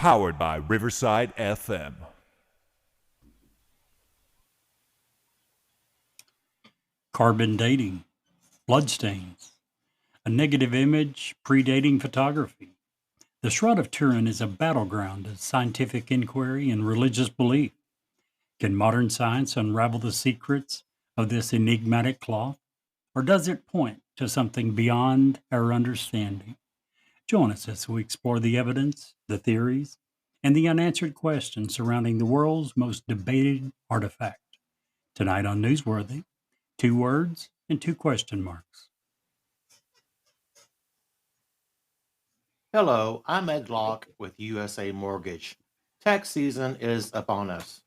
Powered by Riverside FM. Carbon dating, bloodstains, a negative image predating photography. The Shroud of Turin is a battleground of scientific inquiry and religious belief. Can modern science unravel the secrets of this enigmatic cloth, or does it point to something beyond our understanding? Join us as we explore the evidence, the theories, and the unanswered questions surrounding the world's most debated artifact. Tonight on Newsworthy, 2 words and 2 question marks. Hello, I'm Ed Locke with USA Mortgage. Tax season is upon us.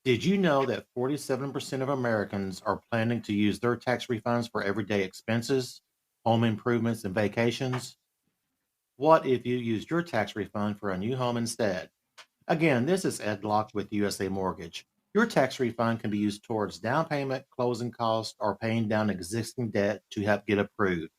Did you know that 47% of Americans are planning to use their tax refunds for everyday expenses, home improvements, and vacations? What if you used your tax refund for a new home instead? Again, this is Ed Locke with USA Mortgage. Your tax refund can be used towards down payment, closing costs, or paying down existing debt to help get approved.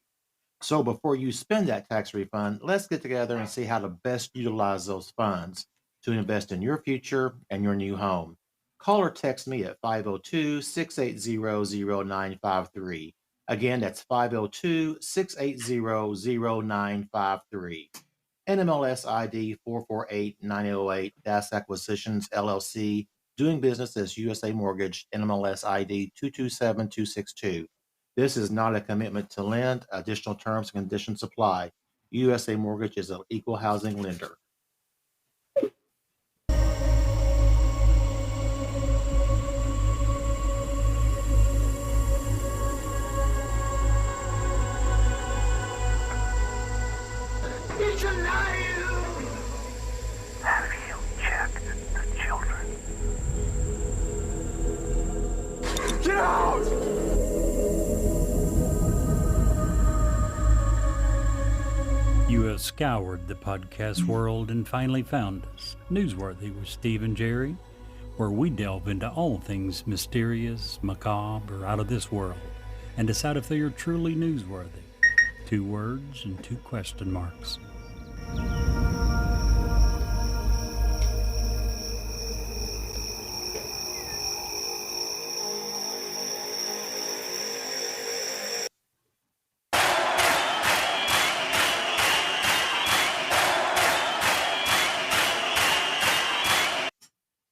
So before you spend that tax refund, let's get together and see how to best utilize those funds to invest in your future and your new home. Call or text me at 502-680-0953. Again, that's 502-680-0953. NMLS ID 448908, Das Acquisitions LLC, doing business as USA Mortgage, NMLS ID 227262. This is not a commitment to lend. Additional terms and conditions apply. USA Mortgage is an equal housing lender. It's alive! Have you checked the children? Get out! You have scoured the podcast world and finally found us, Newsworthy with Steve and Jerry, where we delve into all things mysterious, macabre, or out of this world, and decide if they are truly newsworthy. 2 words and 2 question marks.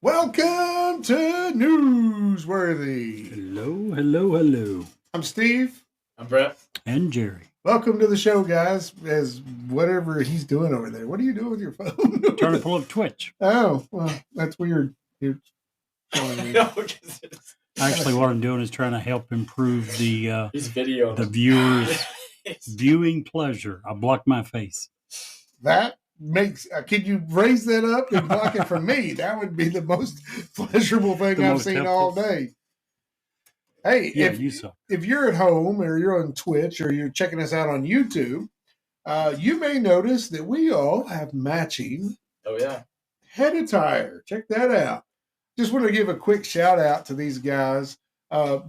Welcome to Newsworthy. Hello, hello, hello. I'm Steve. I'm Brett. And Jerry. Welcome to the show, guys. As whatever he's doing over there. What are you doing with your phone? Trying to pull up Twitch. Oh, well, that's weird. You're showing me. Actually, what I'm doing is trying to help improve the He's videoing the viewers' viewing pleasure. I blocked my face. That makes. Could you raise that up and block it from me? That would be the most pleasurable thing I've seen all day. Hey, Yeah, if you're at home or you're on Twitch or you're checking us out on YouTube, you may notice that we all have matching head attire. Check that out. Just want to give a quick shout out to these guys.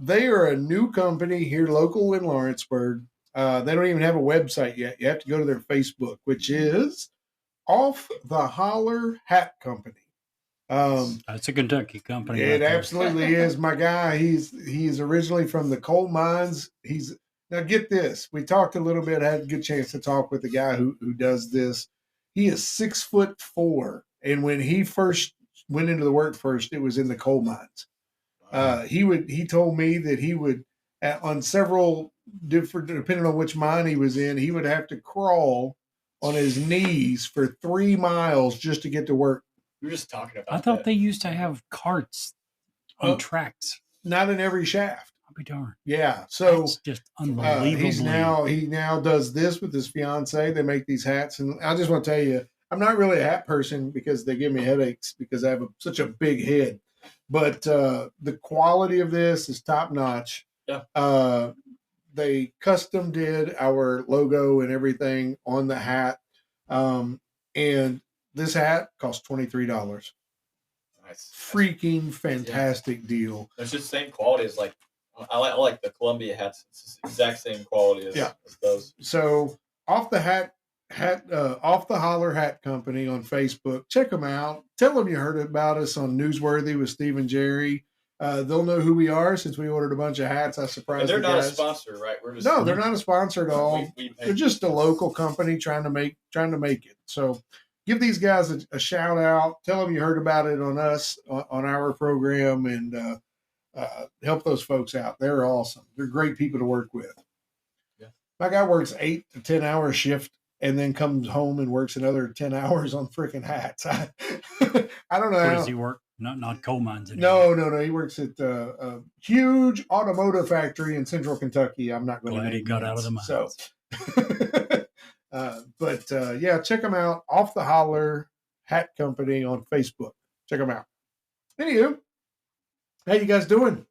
They are a new company here local in Lawrenceburg. They don't even have a website yet. You have to go to their Facebook, which is Off the Holler Hat Company. That's a Kentucky company. It absolutely is. My guy, he's originally from the coal mines. Now get this. We talked a little bit, had a good chance to talk with the guy who does this. He is 6'4", and when he first went into the workforce, it was in the coal mines. He told me that he would on several different, depending on which mine he was in, he would have to crawl on his knees for 3 miles just to get to work. We were just talking about I thought they used to have carts on tracks. Not in every shaft. I'll be darned. Yeah, so it's just unbelievable. He now does this with his fiance. They make these hats, and I just want to tell you, I'm not really a hat person because they give me headaches because I have such a big head. But the quality of this is top notch. Yeah. They custom did our logo and everything on the hat, and this hat costs $23. Nice. Freaking fantastic deal. It's just the same quality as I like the Columbia hats. It's the exact same quality as those. So Off the Off the Holler Hat Company on Facebook. Check them out. Tell them you heard about us on Newsworthy with Steve and Jerry. They'll know who we are since we ordered a bunch of hats. I surprised And they're the not guys. a sponsor, right? We're just No, they're not a sponsor at all. We pay. They're just a local company trying to make it. So give these guys a shout out. Tell them you heard about it on us on our program, and help those folks out. They're awesome. They're great people to work with. Yeah. My guy works 8 to 10 hour shift and then comes home and works another 10 hours on freaking hats. I don't know. Where how, does he work? Not coal mines anymore. no. He works at a huge automotive factory in central Kentucky. I'm not going to Glad he name got names. out of the mines. So, yeah, check them out. Off the Holler Hat Company on Facebook. Check them out. Anywho, how you guys doing?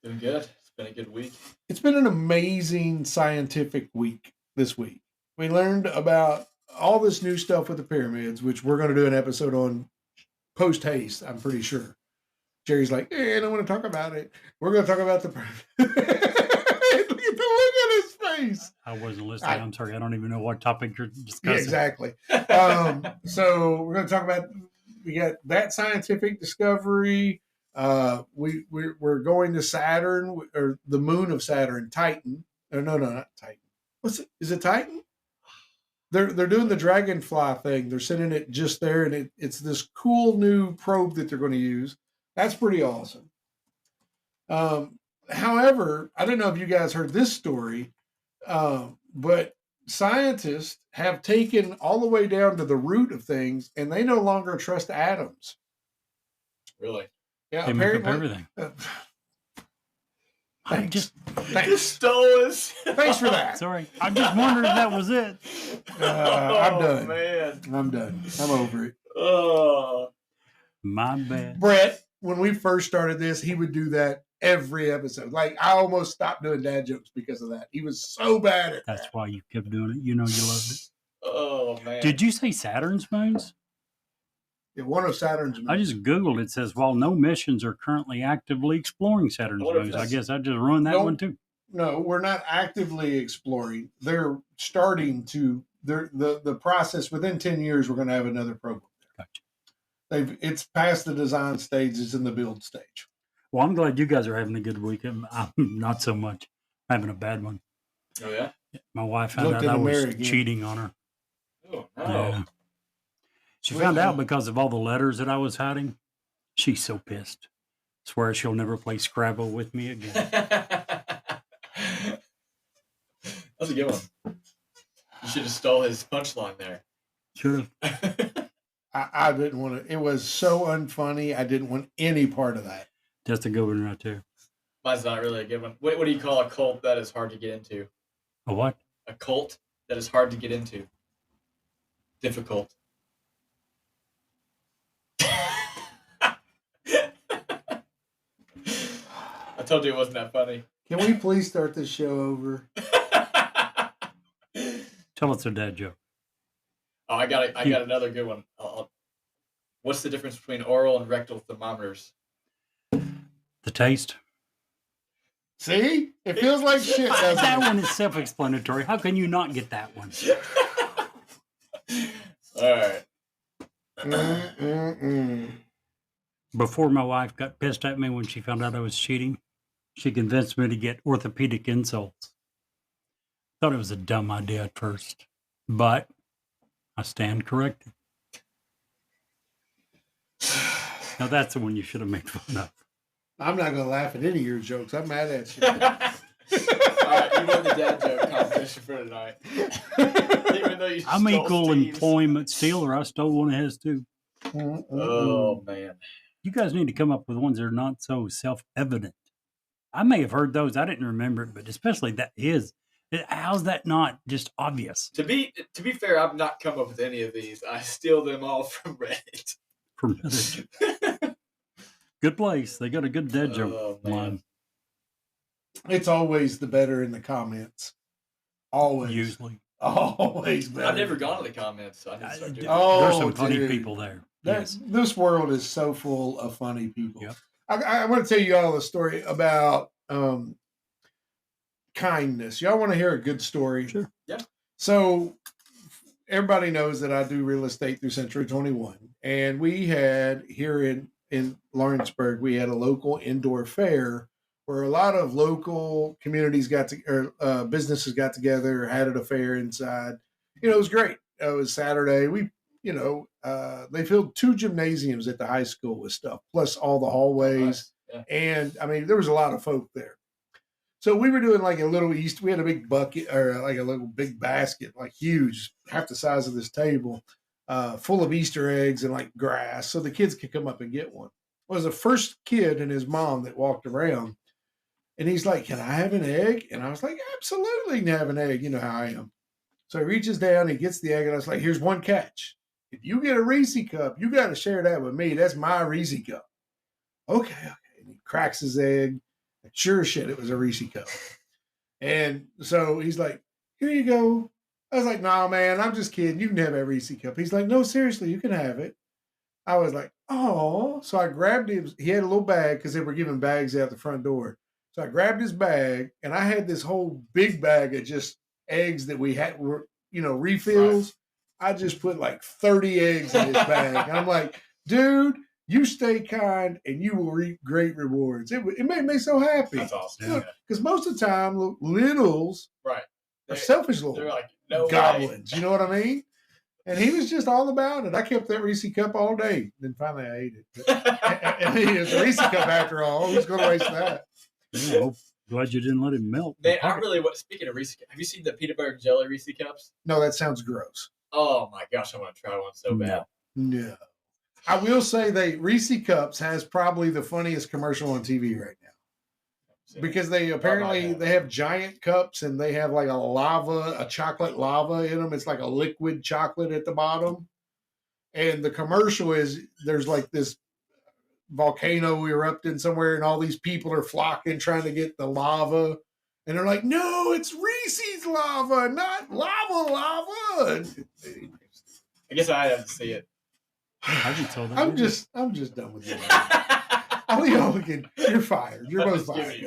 Doing good. It's been a good week. It's been an amazing scientific week this week. We learned about all this new stuff with the pyramids, which we're going to do an episode on post haste, I'm pretty sure. Jerry's like, I don't want to talk about it. We're going to talk about the look at his face. I wasn't listening. I'm sorry. I don't even know what topic you're discussing. Yeah, exactly. So we're going to talk about, we got that scientific discovery. We're going to Saturn, or the moon of Saturn, Titan. Or no, not Titan. Is it Titan? They're doing the dragonfly thing. They're sending it just there, and it's this cool new probe that they're going to use. That's pretty awesome. However, I don't know if you guys heard this story, but scientists have taken all the way down to the root of things, and they no longer trust atoms. Really? Yeah, They make up everything. Thanks. You stole us. Thanks for that. Sorry. I'm just wondering if that was it. I'm done. Man. I'm done. I'm over it. Oh. My bad. Brett, when we first started this, he would do that every episode. Like, I almost stopped doing dad jokes because of that. He was so bad at That's that. why you kept doing it. You know you loved it. Oh, man. Did you say Saturn's moons? Yeah, one of Saturn's moons. I just Googled. It says, while no missions are currently actively exploring Saturn's What if moons. I that's- guess I just ruined that Don't- one too. No, we're not actively exploring. They're starting to. The process within 10 years. We're going to have another program. Gotcha. It's past the design stage. It's in the build stage. Well, I'm glad you guys are having a good week. I'm not so much. I'm having a bad one. Oh, yeah? My wife found Looked out in I the was mirror again. cheating on her. Oh, no. Yeah. She found out because of all the letters that I was hiding. She's so pissed. Swear she'll never play Scrabble with me again. That's a good one. You should have stole his punchline there. Should have. I didn't want to. It was so unfunny. I didn't want any part of that. That's a good one right there. Mine's not really a good one. What do you call a cult that is hard to get into? A what? A cult that is hard to get into. Difficult. I told you it wasn't that funny. Can we please start this show over? Tell us a dad joke. Oh, I got another good one. What's the difference between oral and rectal thermometers? The taste. See, it feels like shit. Doesn't That it? one is self-explanatory. How can you not get that one? All right. Before my wife got pissed at me when she found out I was cheating, she convinced me to get orthopedic insoles. Thought it was a dumb idea at first, but I stand corrected. Now that's the one you should have made fun of. I'm not going to laugh at any of your jokes. I'm mad at you. All right, you won the dad joke competition for tonight. Even though you I'm stole equal Steve's. employment stealer. I stole one of his too. Oh, man. You guys need to come up with ones that are not so self-evident. I may have heard those. I didn't remember it, but especially that is. How's that not just obvious? To be fair, I've not come up with any of these. I steal them all from Reddit. From Reddit. Good place. They got a good dead joke Oh, man. line. It's always the better in the comments. Always. Usually. Always better. I've never gone to the comments, so I need to start doing Oh, There's some funny dude. people there. That's, Yes. This world is so full of funny people. Yep. I want to tell you all a story about kindness. Y'all want to hear a good story? Sure. Yeah. So everybody knows that I do real estate through Century 21. And we had here in Lawrenceburg, we had a local indoor fair where a lot of local communities businesses got together, had an affair inside. It was great. It was Saturday. They filled 2 gymnasiums at the high school with stuff, plus all the hallways. Nice. Yeah. And I mean, there was a lot of folk there. So we were doing like a little we had a big bucket or like a little big basket, like huge, half the size of this table, full of Easter eggs and like grass. So the kids could come up and get one. It was the first kid and his mom that walked around. And he's like, "Can I have an egg?" And I was like, "Absolutely, you can have an egg. You know how I am." So he reaches down, he gets the egg, and I was like, "Here's one catch. If you get a Reese cup, you got to share that with me. That's my Reese cup." Okay. And he cracks his egg. And sure as shit, it was a Reese cup. And so he's like, "Here you go." I was like, "Nah, man, I'm just kidding. You can have a Reese cup." He's like, "No, seriously, you can have it." I was like, "Oh." So I grabbed him. He had a little bag because they were giving bags out the front door. So I grabbed his bag, and I had this whole big bag of just eggs that we had were, refills. Right. I just put like 30 eggs in his bag. And I'm like, "Dude, you stay kind and you will reap great rewards." It made me so happy. That's awesome. Because most of the time, littles are selfish little like, no goblins. way. You know what I mean? And he was just all about it. I kept that Reese cup all day. Then finally I ate it. And it was a Reese cup after all. Who's going to waste that? Yeah, glad you didn't let him melt. Speaking of Reese, have you seen the peanut butter and jelly Reese cups? No, that sounds gross. Oh my gosh, I want to try one so bad. No. I will say Reese Cups has probably the funniest commercial on TV right now. Because they have giant cups and they have like a chocolate lava in them. It's like a liquid chocolate at the bottom. And the commercial is there's like this volcano erupting somewhere and all these people are flocking trying to get the lava. And they're like, "No, it's Reese's lava, not lava. I guess I have to see it. I'm just done with you. You're fired. You're both fired.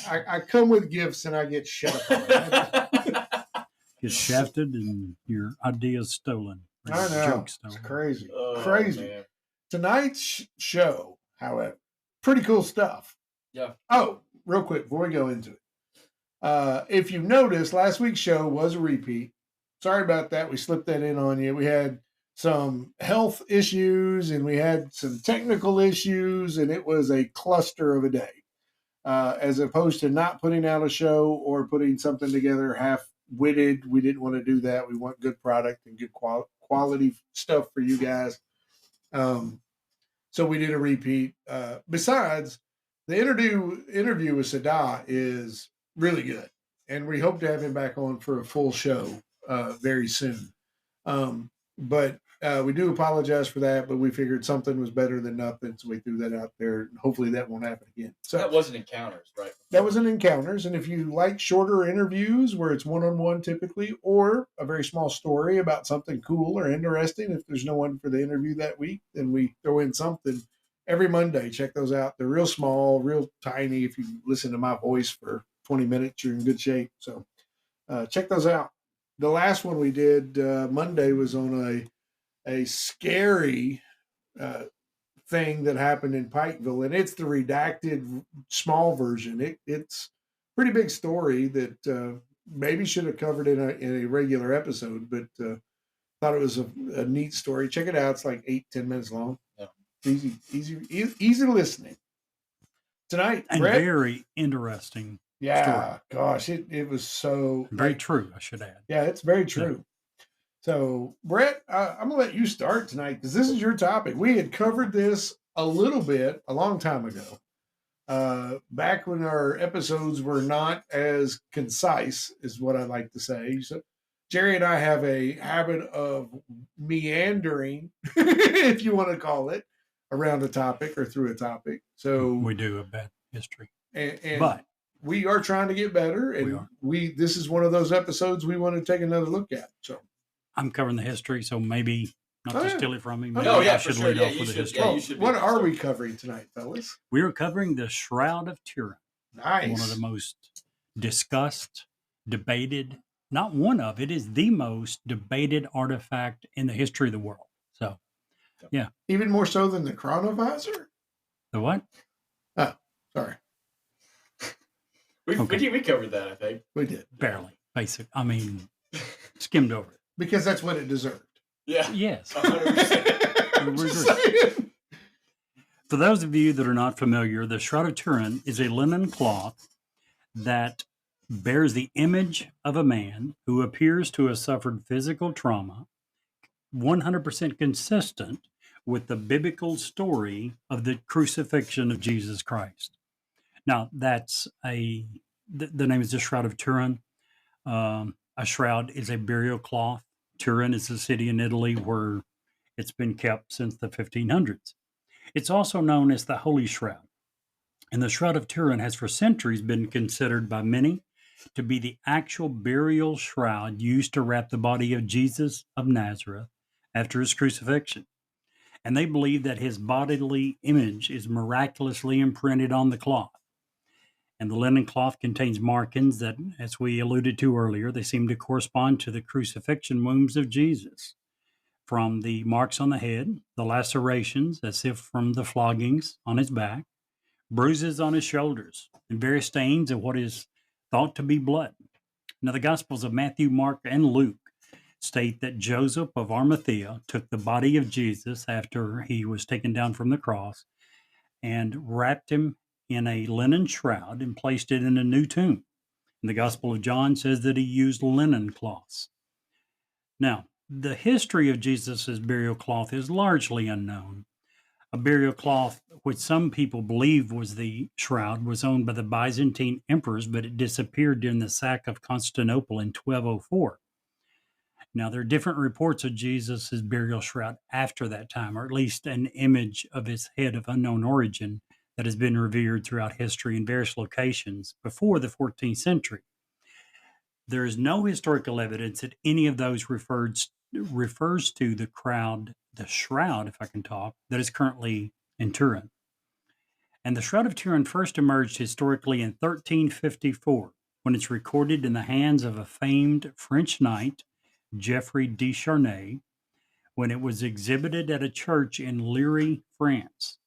I come with gifts and I get shut up. Get shafted and your ideas stolen. I know. It's crazy. Crazy. Man. Tonight's show, however, pretty cool stuff. Yeah. Oh, real quick before we go into it. If you noticed, last week's show was a repeat. Sorry about that. We slipped that in on you. We had some health issues and we had some technical issues, and it was a cluster of a day. As opposed to not putting out a show or putting something together half-witted, we didn't want to do that. We want good product and good quality stuff for you guys. So we did a repeat. Besides, the interview with Sadah is really good, and we hope to have him back on for a full show very soon. But we do apologize for that, but we figured something was better than nothing, so we threw that out there. Hopefully that won't happen again. So that wasn't Encounters, right? That was an Encounters, and if you like shorter interviews where it's one-on-one typically, or a very small story about something cool or interesting, if there's no one for the interview that week, then we throw in something every Monday. Check those out. They're real small, real tiny. If you listen to my voice for 20 minutes, you're in good shape. So check those out. The last one we did Monday was on a scary thing that happened in Pikeville, and it's the redacted small version. It's a pretty big story that maybe should have covered in a regular episode, but thought it was a neat story. Check it out. It's like 8-10 minutes long. Yeah. Easy listening. Tonight, and Brett, very interesting. Yeah, story. Gosh, it was so very true. I should add. Yeah, it's very true. Yeah. So, Brett, I'm gonna let you start tonight because this is your topic. We had covered this a little bit a long time ago, back when our episodes were not as concise, is what I like to say. So, Jerry and I have a habit of meandering, if you want to call it, around a topic or through a topic. So we do a bad history, but we are trying to get better, and this is one of those episodes we want to take another look at. So I'm covering the history, so maybe not to steal it from me. Maybe I should lead off with the history. Yeah, what are we covering tonight, fellas? We are covering the Shroud of Turin. Nice. One of the most discussed, debated, not one of, it is the most debated artifact in the history of the world. So, Even more so than the chronovisor? the what? Oh, sorry. We covered that, I think. We did. Barely. Basic. I mean, skimmed over it. Because that's what it deserved. Yeah. Yes. 100%. Just saying. For those of you that are not familiar, the Shroud of Turin is a linen cloth that bears the image of a man who appears to have suffered physical trauma, 100% consistent with the biblical story of the crucifixion of Jesus Christ. Now, that's the name is the Shroud of Turin. A shroud is a burial cloth. Turin is a city in Italy where it's been kept since the 1500s. It's also known as the Holy Shroud. And the Shroud of Turin has for centuries been considered by many to be the actual burial shroud used to wrap the body of Jesus of Nazareth after his crucifixion. And they believe that his bodily image is miraculously imprinted on the cloth. And the linen cloth contains markings that, as we alluded to earlier, they seem to correspond to the crucifixion wounds of Jesus. From the marks on the head, the lacerations, as if from the floggings on his back, bruises on his shoulders, and various stains of what is thought to be blood. Now, the Gospels of Matthew, Mark, and Luke state that Joseph of Arimathea took the body of Jesus after he was taken down from the cross and wrapped him in a linen shroud and placed it in a new tomb. And the Gospel of John says that he used linen cloths. Now, the history of Jesus' burial cloth is largely unknown. A burial cloth, which some people believe was the shroud, was owned by the Byzantine emperors, but it disappeared during the sack of Constantinople in 1204. Now, there are different reports of Jesus' burial shroud after that time, or at least an image of his head of unknown origin that has been revered throughout history in various locations before the 14th century. There is no historical evidence that any of those refers to the shroud, if I can talk, that is currently in Turin. And the Shroud of Turin first emerged historically in 1354, when it's recorded in the hands of a famed French knight, Geoffrey de Charnay, when it was exhibited at a church in Liry, France.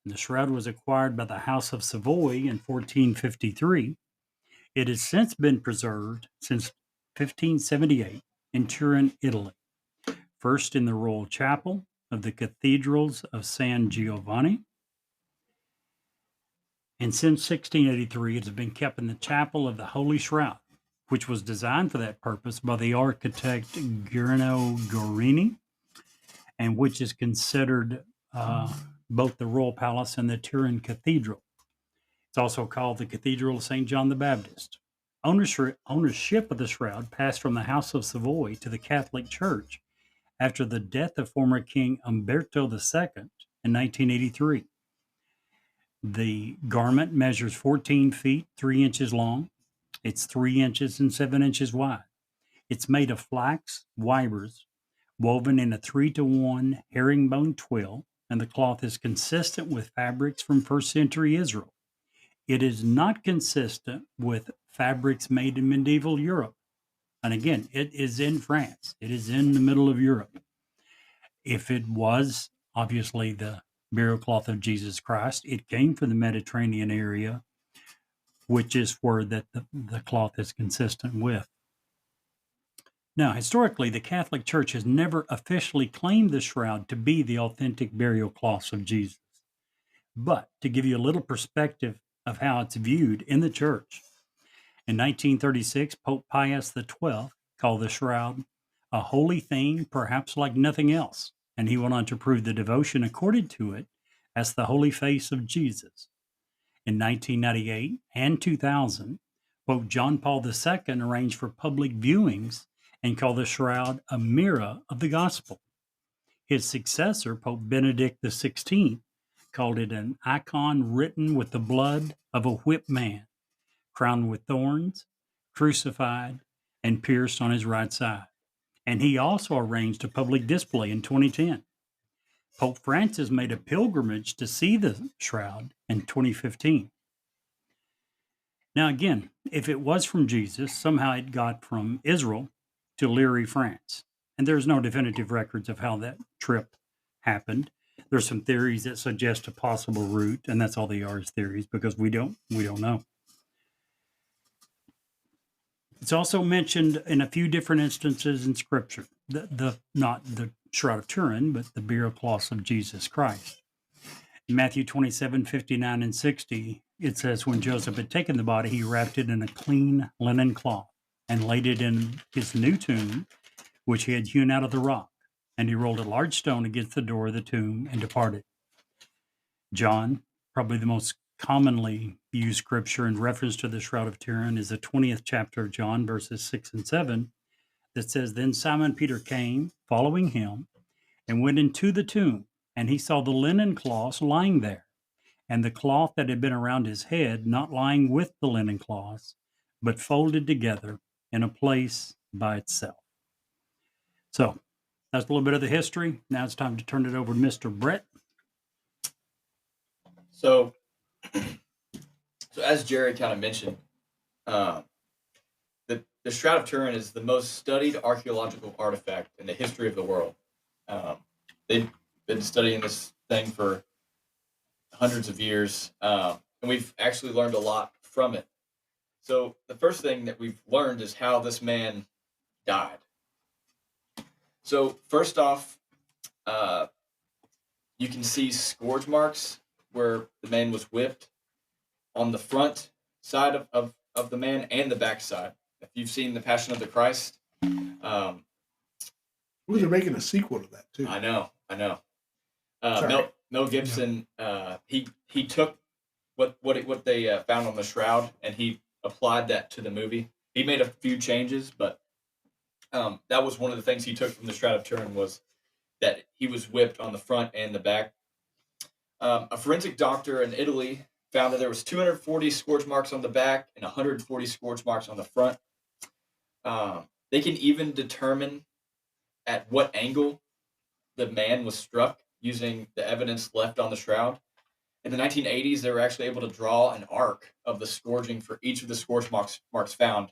And the shroud was acquired by the House of Savoy in 1453. It has since been preserved since 1578 in Turin, Italy, first in the Royal Chapel of the Cathedrals of San Giovanni. And since 1683, it has been kept in the Chapel of the Holy Shroud, which was designed for that purpose by the architect Guerino Guarini, and which is considered both the Royal Palace and the Turin Cathedral. It's also called the Cathedral of St. John the Baptist. Ownership of the shroud passed from the House of Savoy to the Catholic Church after the death of former King Umberto II in 1983. The garment measures 14 feet, 3 inches long. It's 3 inches and 7 inches wide. It's made of flax fibers woven in a 3-to-1 herringbone twill, and the cloth is consistent with fabrics from first century Israel. It is not consistent with fabrics made in medieval Europe. And again, it is in France. It is in the middle of Europe. If it was obviously the burial cloth of Jesus Christ, it came from the Mediterranean area, which is where the cloth is consistent with. Now, historically, the Catholic Church has never officially claimed the shroud to be the authentic burial cloths of Jesus. But to give you a little perspective of how it's viewed in the church, in 1936, Pope Pius XII called the shroud a holy thing, perhaps like nothing else, and he went on to prove the devotion accorded to it as the holy face of Jesus. In 1998 and 2000, Pope John Paul II arranged for public viewings and called the shroud a mirror of the gospel. His successor, Pope Benedict XVI, called it an icon written with the blood of a whipped man, crowned with thorns, crucified, and pierced on his right side. And he also arranged a public display in 2010. Pope Francis made a pilgrimage to see the shroud in 2015. Now, again, if it was from Jesus, somehow it got from Israel to Leary, France. And there's no definitive records of how that trip happened. There's some theories that suggest a possible route, and that's all they are, is theories, because we don't know. It's also mentioned in a few different instances in Scripture. Not the Shroud of Turin, but the burial cloths of Jesus Christ. In Matthew 27:59 and 60, it says, when Joseph had taken the body, he wrapped it in a clean linen cloth and laid it in his new tomb, which he had hewn out of the rock. And he rolled a large stone against the door of the tomb and departed. John, probably the most commonly used scripture in reference to the Shroud of Turin, is the 20th chapter of John, verses 6 and 7, that says, then Simon Peter came, following him, and went into the tomb, and he saw the linen cloths lying there, and the cloth that had been around his head not lying with the linen cloths, but folded together in a place by itself. So that's a little bit of the history. Now it's time to turn it over to Mr. Brett. So as Jerry kind of mentioned, the Shroud of Turin is the most studied archaeological artifact in the history of the world. They've been studying this thing for hundreds of years, and we've actually learned a lot from it. So the first thing that we've learned is how this man died. So first off, you can see scourge marks where the man was whipped on the front side of the man and the back side. If you've seen The Passion of the Christ, They're making a sequel to that too. I know. Sorry. Mel Gibson, he took what they found on the shroud and he applied that to the movie. He made a few changes, but that was one of the things he took from the Shroud of Turin, was that he was whipped on the front and the back. A forensic doctor in Italy found that there was 240 scourge marks on the back and 140 scourge marks on the front. They can even determine at what angle the man was struck using the evidence left on the shroud. In the 1980s, they were actually able to draw an arc of the scourging for each of the scourge marks found,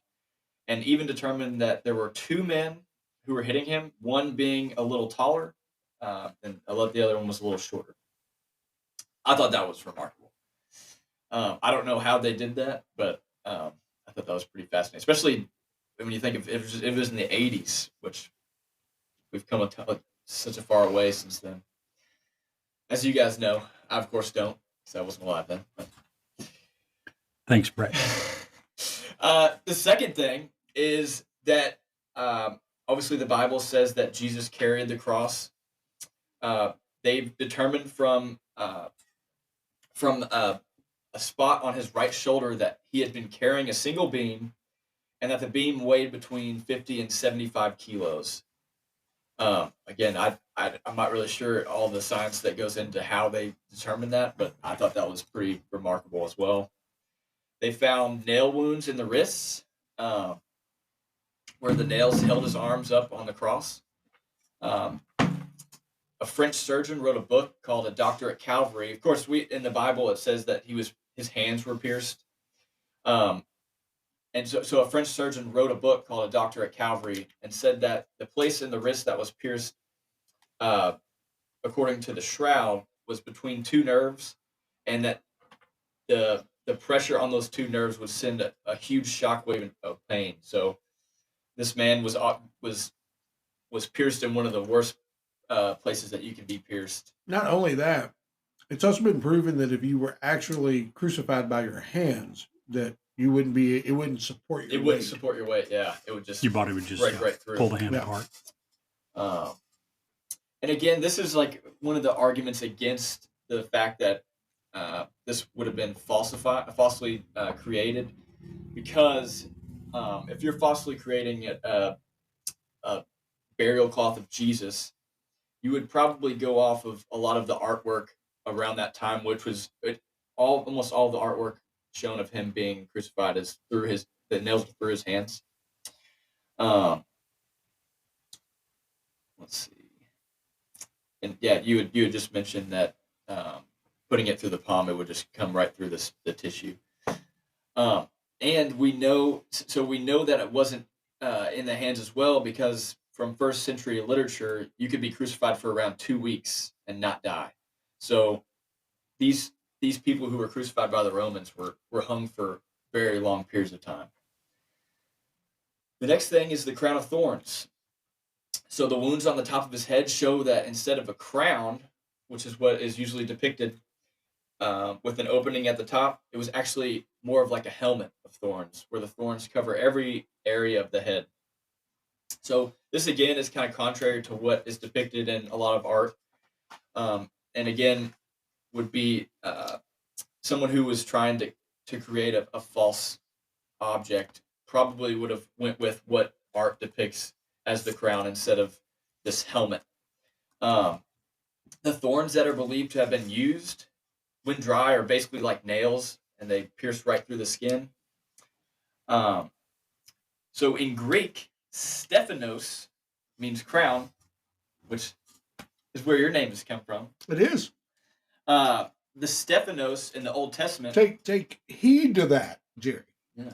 and even determined that there were two men who were hitting him, one being a little taller, and the other one was a little shorter. I thought that was remarkable. I don't know how they did that, but I thought that was pretty fascinating, especially when you think of it was in the 80s, which we've come such a far away since then. As you guys know, I of course don't, because I wasn't alive then. But. Thanks, Brett. The second thing is that obviously the Bible says that Jesus carried the cross. They've determined from a spot on his right shoulder that he had been carrying a single beam, and that the beam weighed between 50 and 75 kilos. Again, I'm not really sure all the science that goes into how they determined that, but I thought that was pretty remarkable as well. They found nail wounds in the wrists, where the nails held his arms up on the cross. A French surgeon wrote a book called A Doctor at Calvary. Of course, in the Bible it says that his hands were pierced. And so a French surgeon wrote a book called A Doctor at Calvary and said that the place in the wrist that was pierced, according to the shroud, was between two nerves, and that the pressure on those two nerves would send a huge shockwave of pain. So this man was pierced in one of the worst places that you can be pierced. Not only that, it's also been proven that if you were actually crucified by your hands, that it wouldn't support your weight. It wouldn't support your weight, yeah. It would just Your body would just break right through. pull the hand apart. And again, this is like one of the arguments against the fact that this would have been falsely created, because if you're falsely creating a burial cloth of Jesus, you would probably go off of a lot of the artwork around that time, which was almost all the artwork shown of him being crucified is the nails through his hands. Let's see. And yeah, you had just mentioned that putting it through the palm, it would just come right through the tissue. And we know that it wasn't in the hands as well, because from first century literature, you could be crucified for around 2 weeks and not die. So these people who were crucified by the Romans were hung for very long periods of time. The next thing is the crown of thorns. So the wounds on the top of his head show that instead of a crown, which is what is usually depicted with an opening at the top, it was actually more of like a helmet of thorns, where the thorns cover every area of the head. So this again is kind of contrary to what is depicted in a lot of art, and again would be someone who was trying to create a false object probably would have went with what art depicts as the crown instead of this helmet. The thorns that are believed to have been used when dry are basically like nails, and they pierce right through the skin. So in Greek, Stephanos means crown, which is where your name has come from. It is. The Stephanos in the Old Testament. Take heed to that, Jerry. Yeah.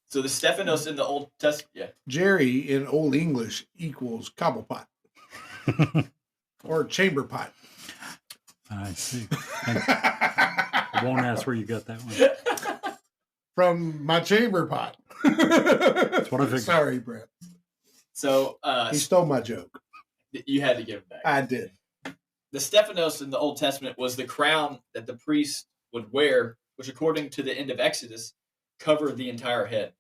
So the Stephanos in the Old Testament. Yeah. Jerry in Old English equals cobblepot or chamber pot. I see. I won't ask where you got that one. From my chamber pot. That's what I figured. Sorry, Brett. So He stole my joke. you had to give it back. I did. The Stephanos in the Old Testament was the crown that the priest would wear, which, according to the end of Exodus, covered the entire head.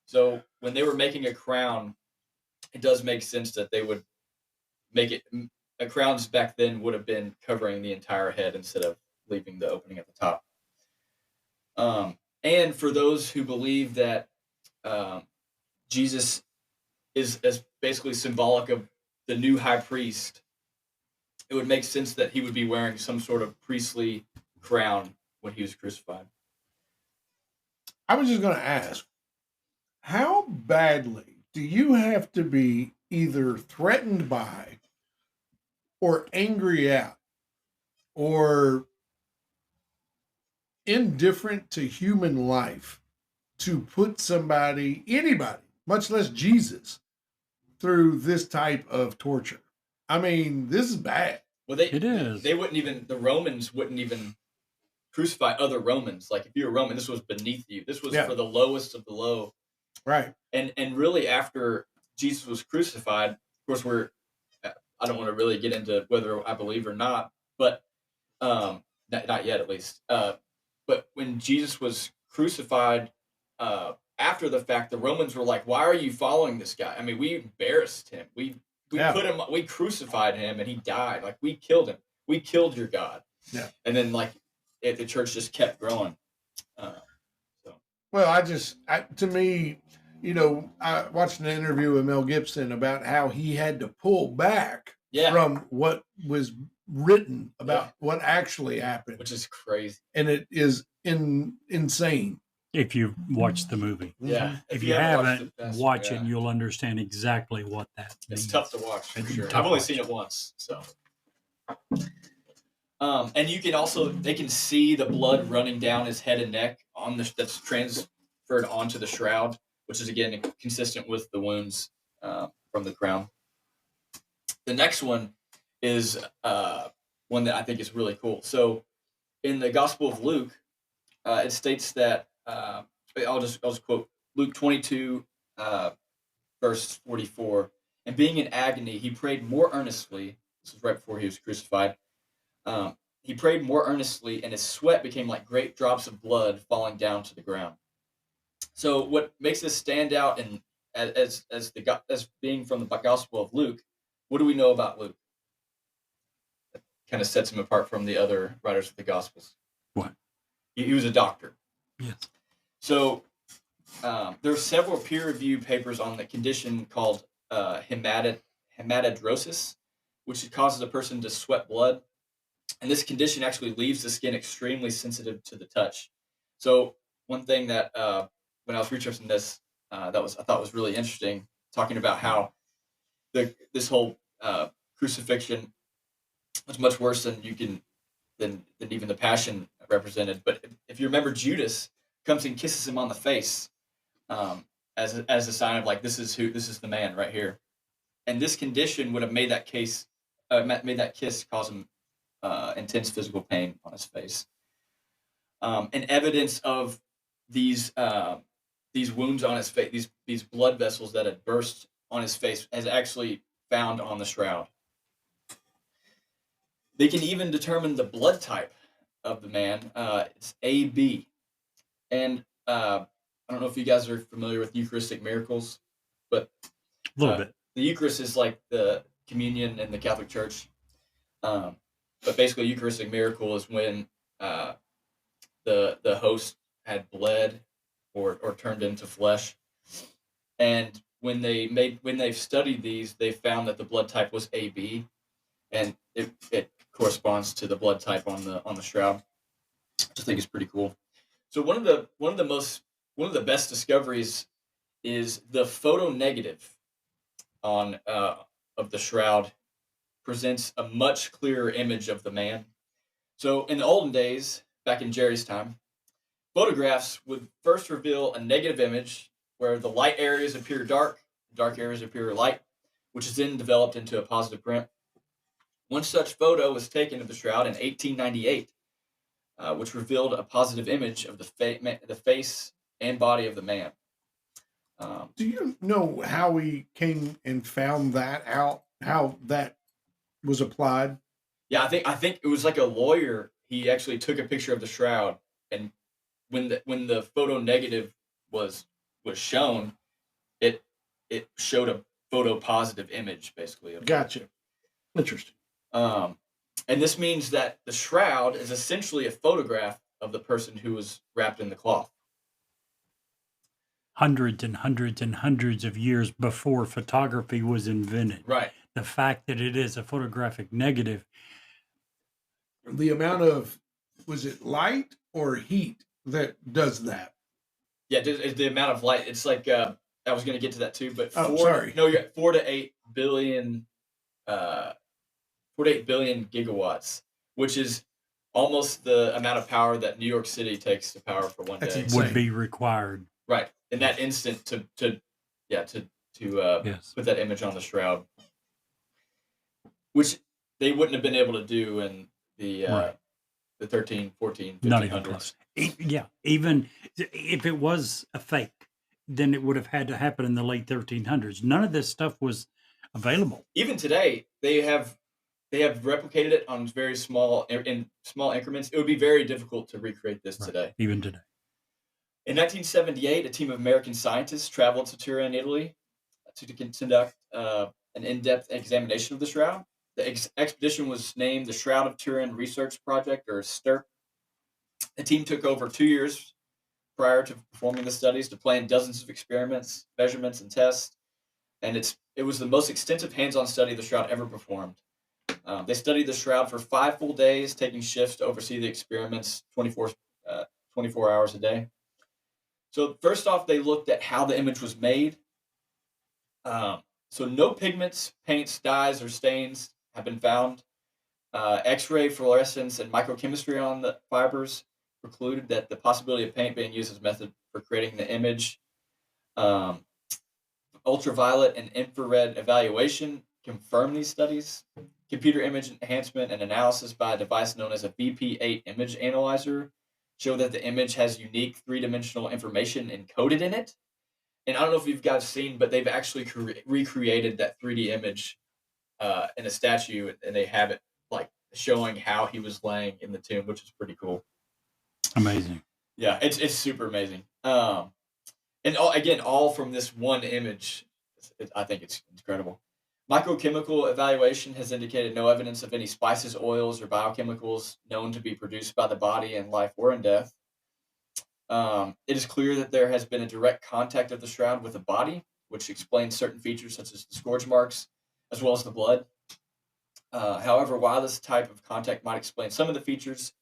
So when they were making a crown, it does make sense that they would make it. Crowns back then would have been covering the entire head instead of leaving the opening at the top. And for those who believe that Jesus is basically symbolic of the new high priest, it would make sense that he would be wearing some sort of priestly crown when he was crucified. I was just going to ask, how badly do you have to be either threatened by or angry at or indifferent to human life to put somebody, anybody, much less Jesus, through this type of torture? I mean, this is bad. Well, It is. They wouldn't even. The Romans wouldn't even crucify other Romans. Like if you're a Roman, this was beneath you. This was for the lowest of the low. Right. And really, after Jesus was crucified, of course, I don't want to really get into whether I believe or not, but not yet at least. But when Jesus was crucified, after the fact, the Romans were like, "Why are you following this guy? I mean, we embarrassed him. We put him, we crucified him, and he died. Like we killed him. We killed your God." Yeah. And then the church just kept growing. Well, to me, I watched an interview with Mel Gibson about how he had to pull back from what was written about what actually happened, which is crazy. And it is insane. If you watch the movie. Yeah. If you haven't, watch it and you'll understand exactly what that means. It's tough to watch, for sure. I've only seen it once, so. And you can also, they can see the blood running down his head and neck that's transferred onto the shroud, which is again consistent with the wounds from the crown. The next one is one that I think is really cool. So in the Gospel of Luke, it states that I'll just quote Luke 22, verse 44. And being in agony, he prayed more earnestly. This was right before he was crucified. He prayed more earnestly, and his sweat became like great drops of blood falling down to the ground. So, what makes this stand out, and as being from the Gospel of Luke, what do we know about Luke? That kind of sets him apart from the other writers of the Gospels. What? He was a doctor. Yes. So, there are several peer-reviewed papers on the condition called hematidrosis, which causes a person to sweat blood. And this condition actually leaves the skin extremely sensitive to the touch. So one thing that when I was researching this, I thought was really interesting, talking about how this whole crucifixion was much worse than even the Passion represented. But if you remember, Judas comes and kisses him on the face, as a sign of like, this is the man right here. And this condition would have made that kiss cause him intense physical pain on his face. And evidence of these wounds on his face, these blood vessels that had burst on his face, is actually found on the shroud. They can even determine the blood type of the man. It's AB. And I don't know if you guys are familiar with Eucharistic miracles, but A little bit. the Eucharist is like the communion in the Catholic Church. But basically, Eucharistic miracle is when the host had bled or turned into flesh. And when they've studied these, they found that the blood type was AB, and it corresponds to the blood type on the shroud. Which I think is pretty cool. So one of the best discoveries is the photo negative of the shroud presents a much clearer image of the man. So in the olden days, back in Jerry's time, photographs would first reveal a negative image where the light areas appear dark areas appear light, which is then developed into a positive print. One such photo was taken of the shroud in 1898, which revealed a positive image of the face and body of the man. Do you know how we came and found that out? How that was applied? Yeah, I think it was like a lawyer. He actually took a picture of the shroud, and when the photo negative was shown, it showed a photo positive image, basically. Gotcha. Interesting. And this means that the shroud is essentially a photograph of the person who was wrapped in the cloth. Hundreds and hundreds and hundreds of years before photography was invented. Right. The fact that it is a photographic negative. The amount of, was it light or heat that does that? Yeah, the amount of light. It's like I was going to get to that too, but sorry. No, you're at 4 to 8 billion. 4 to 8 billion gigawatts, which is almost the amount of power that New York City takes to power for one That's day. insane. Would be required. Right. In that instant to Yes. put that image on the shroud, which they wouldn't have been able to do in the Right. the 13, 14, Not even 1500s. close. Yeah, even if it was a fake, then it would have had to happen in the late 1300s. None of this stuff was available. Even today, they have replicated it on very small increments. It would be very difficult to recreate this today. Even today. In 1978, a team of American scientists traveled to Turin, Italy, to conduct an in-depth examination of the shroud. The expedition was named the Shroud of Turin Research Project, or STURP. The team took over 2 years prior to performing the studies to plan dozens of experiments, measurements, and tests. And it was the most extensive hands-on study the shroud ever performed. They studied the shroud for 5 full days, taking shifts to oversee the experiments 24 hours a day. So first off, they looked at how the image was made. So no pigments, paints, dyes, or stains have been found. X-ray fluorescence and microchemistry on the fibers precluded that the possibility of paint being used as a method for creating the image. Ultraviolet and infrared evaluation confirm these studies. Computer image enhancement and analysis by a device known as a BP8 image analyzer show that the image has unique three-dimensional information encoded in it. And I don't know if you guys seen, but they've actually recreated that 3D image in a statue, and they have it like showing how he was laying in the tomb, which is pretty cool. Amazing. Yeah, it's super amazing. And all from this one image. I think it's incredible. Microchemical evaluation has indicated no evidence of any spices, oils, or biochemicals known to be produced by the body in life or in death. It is clear that there has been a direct contact of the shroud with the body, which explains certain features such as the scourge marks, as well as the blood. However, while this type of contact might explain some of the features,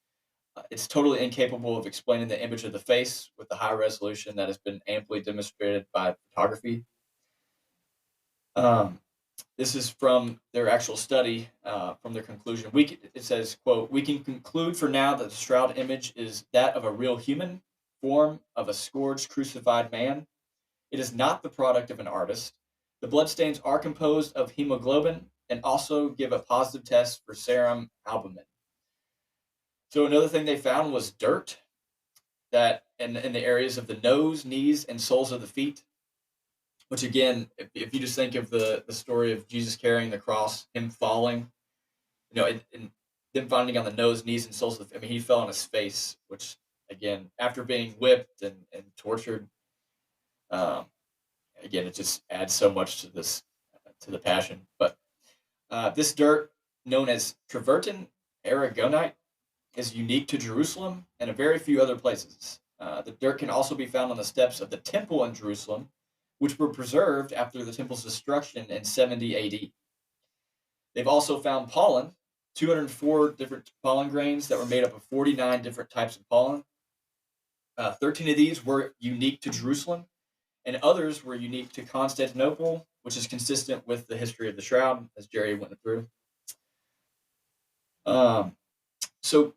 it's totally incapable of explaining the image of the face with the high resolution that has been amply demonstrated by photography. This is from their actual study, from their conclusion. It says, quote, "We can conclude for now that the shroud image is that of a real human, form of a scourged, crucified man. It is not the product of an artist. The bloodstains are composed of hemoglobin and also give a positive test for serum albumin. So another thing they found was dirt that in the areas of the nose, knees, and soles of the feet. Which again, if you just think of the story of Jesus carrying the cross, him falling, and them finding on the nose, knees, and soles of the feet. I mean, he fell on his face, which again, after being whipped and tortured, um, again, it just adds so much to this to the passion. But this dirt, known as travertine aragonite, is unique to Jerusalem and a very few other places. The dirt can also be found on the steps of the temple in Jerusalem, which were preserved after the temple's destruction in 70 AD. They've also found pollen, 204 different pollen grains that were made up of 49 different types of pollen. 13 of these were unique to Jerusalem, and others were unique to Constantinople, which is consistent with the history of the Shroud, as Jerry went through. So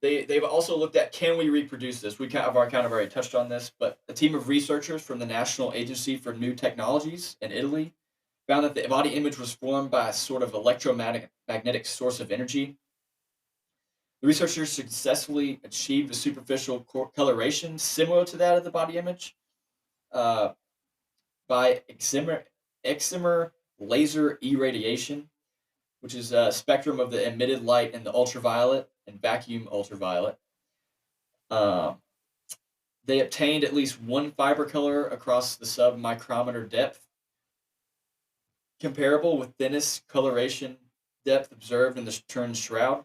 they've also looked at, can we reproduce this? We kind of already touched on this, but a team of researchers from the National Agency for New Technologies in Italy found that the body image was formed by a sort of electromagnetic source of energy. The researchers successfully achieved a superficial coloration similar to that of the body image by excimer laser irradiation, which is a spectrum of the emitted light in the ultraviolet and vacuum ultraviolet. They obtained at least one fiber color across the sub-micrometer depth, comparable with thinnest coloration depth observed in the Turin Shroud.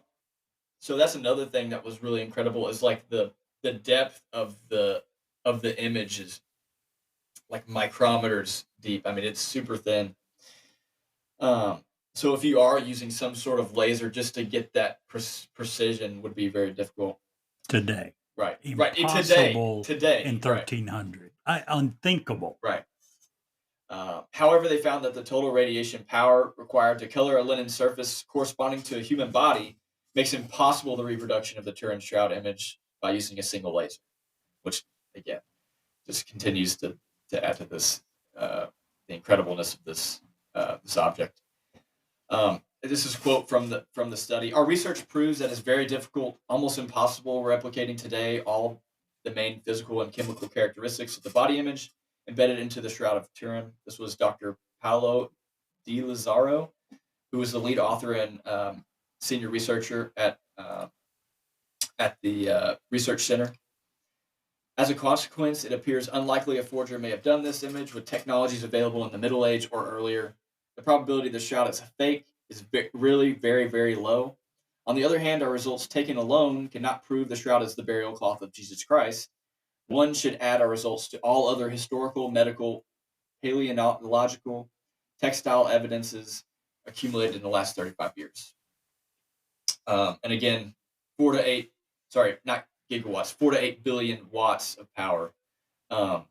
So that's another thing that was really incredible, is like the depth of the image is like micrometers deep. I mean, it's super thin. So if you are using some sort of laser just to get that precision, would be very difficult today. Right. Impossible Today. in 1300. Unthinkable. Right. However, they found that the total radiation power required to color a linen surface corresponding to a human body makes impossible the reproduction of the Turin Shroud image by using a single laser, which again just continues to add to this the incredibleness of this object. This is a quote from the study. Our research proves that it's very difficult, almost impossible, replicating today all the main physical and chemical characteristics of the body image embedded into the Shroud of Turin. This was Dr. Paolo Di Lazzaro, who was the lead author and senior researcher at the research center. As a consequence, it appears unlikely a forger may have done this image with technologies available in the Middle Age or earlier. The probability the Shroud is a fake is really very, very low. On the other hand, our results taken alone cannot prove the Shroud is the burial cloth of Jesus Christ. One should add our results to all other historical, medical, paleontological, textile evidences accumulated in the last 35 years. And again, 4 to 8 billion watts of power. And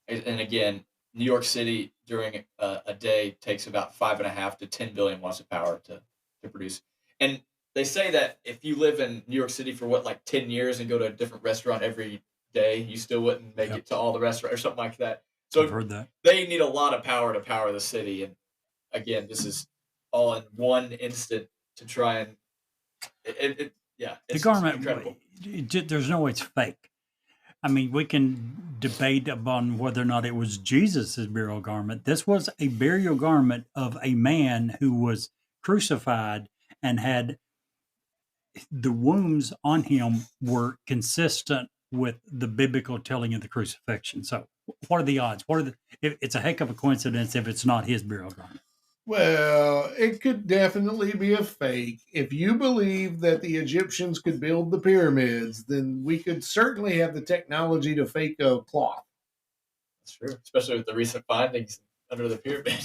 again, New York City during a day takes about 5.5 to 10 billion watts of power to produce. And they say that if you live in New York City for 10 years and go to a different restaurant every day, you still wouldn't make it to all the restaurants or something like that. So I've heard that. They need a lot of power to power the city. And again, this is all in one instant to try and it's the garment, incredible. There's no way it's fake. I mean, we can debate upon whether or not it was Jesus's burial garment. This was a burial garment of a man who was crucified and had the wounds on him were consistent with the biblical telling of the crucifixion. So what are the odds? It's a heck of a coincidence if it's not his burial garment. Well, it could definitely be a fake. If you believe that the Egyptians could build the pyramids, then we could certainly have the technology to fake a cloth. That's true, especially with the recent findings under the pyramid.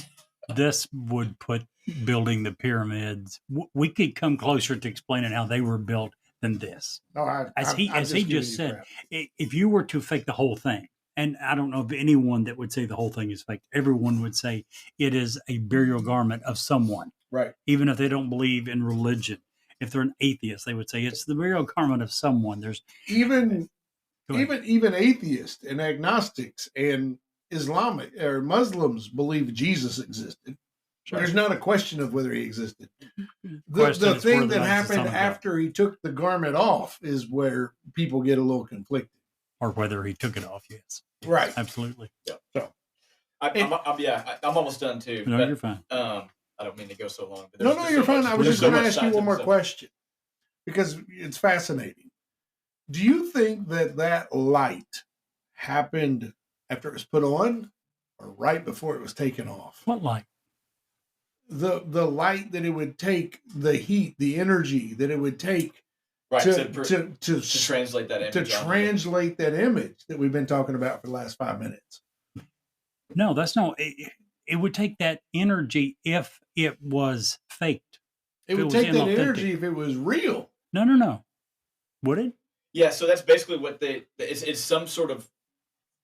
This would put building the pyramids. We could come closer to explaining how they were built than this. As he just said, if you were to fake the whole thing, and I don't know of anyone that would say the whole thing is fake. Everyone would say it is a burial garment of someone. Right. Even if they don't believe in religion. If they're an atheist, they would say it's the burial garment of someone. There's even Go ahead. even atheists and agnostics and Islamic or Muslims believe Jesus existed. Sure. There's not a question of whether he existed. Question The is thing whether that or not he's the happened Son of God. after he took the garment off is where people get a little conflicted. Or whether he took it off, yes. Right. Absolutely. I'm almost done too. No, but, you're fine. I don't mean to go so long. But No, there's you're so fine. much- I was there's just so going to much ask you one more scientific stuff. question because it's fascinating. Do you think that light happened after it was put on or right before it was taken off? What light? The light that it would take, the heat, the energy that it would take Right, to translate that image. to onto it. translate that image that we've been talking about for the last 5 minutes. No, that's not. It would take that energy if it was faked. It If it would was take that inauthentic. energy if it was real. No. Would it? Yeah, so that's basically what it's some sort of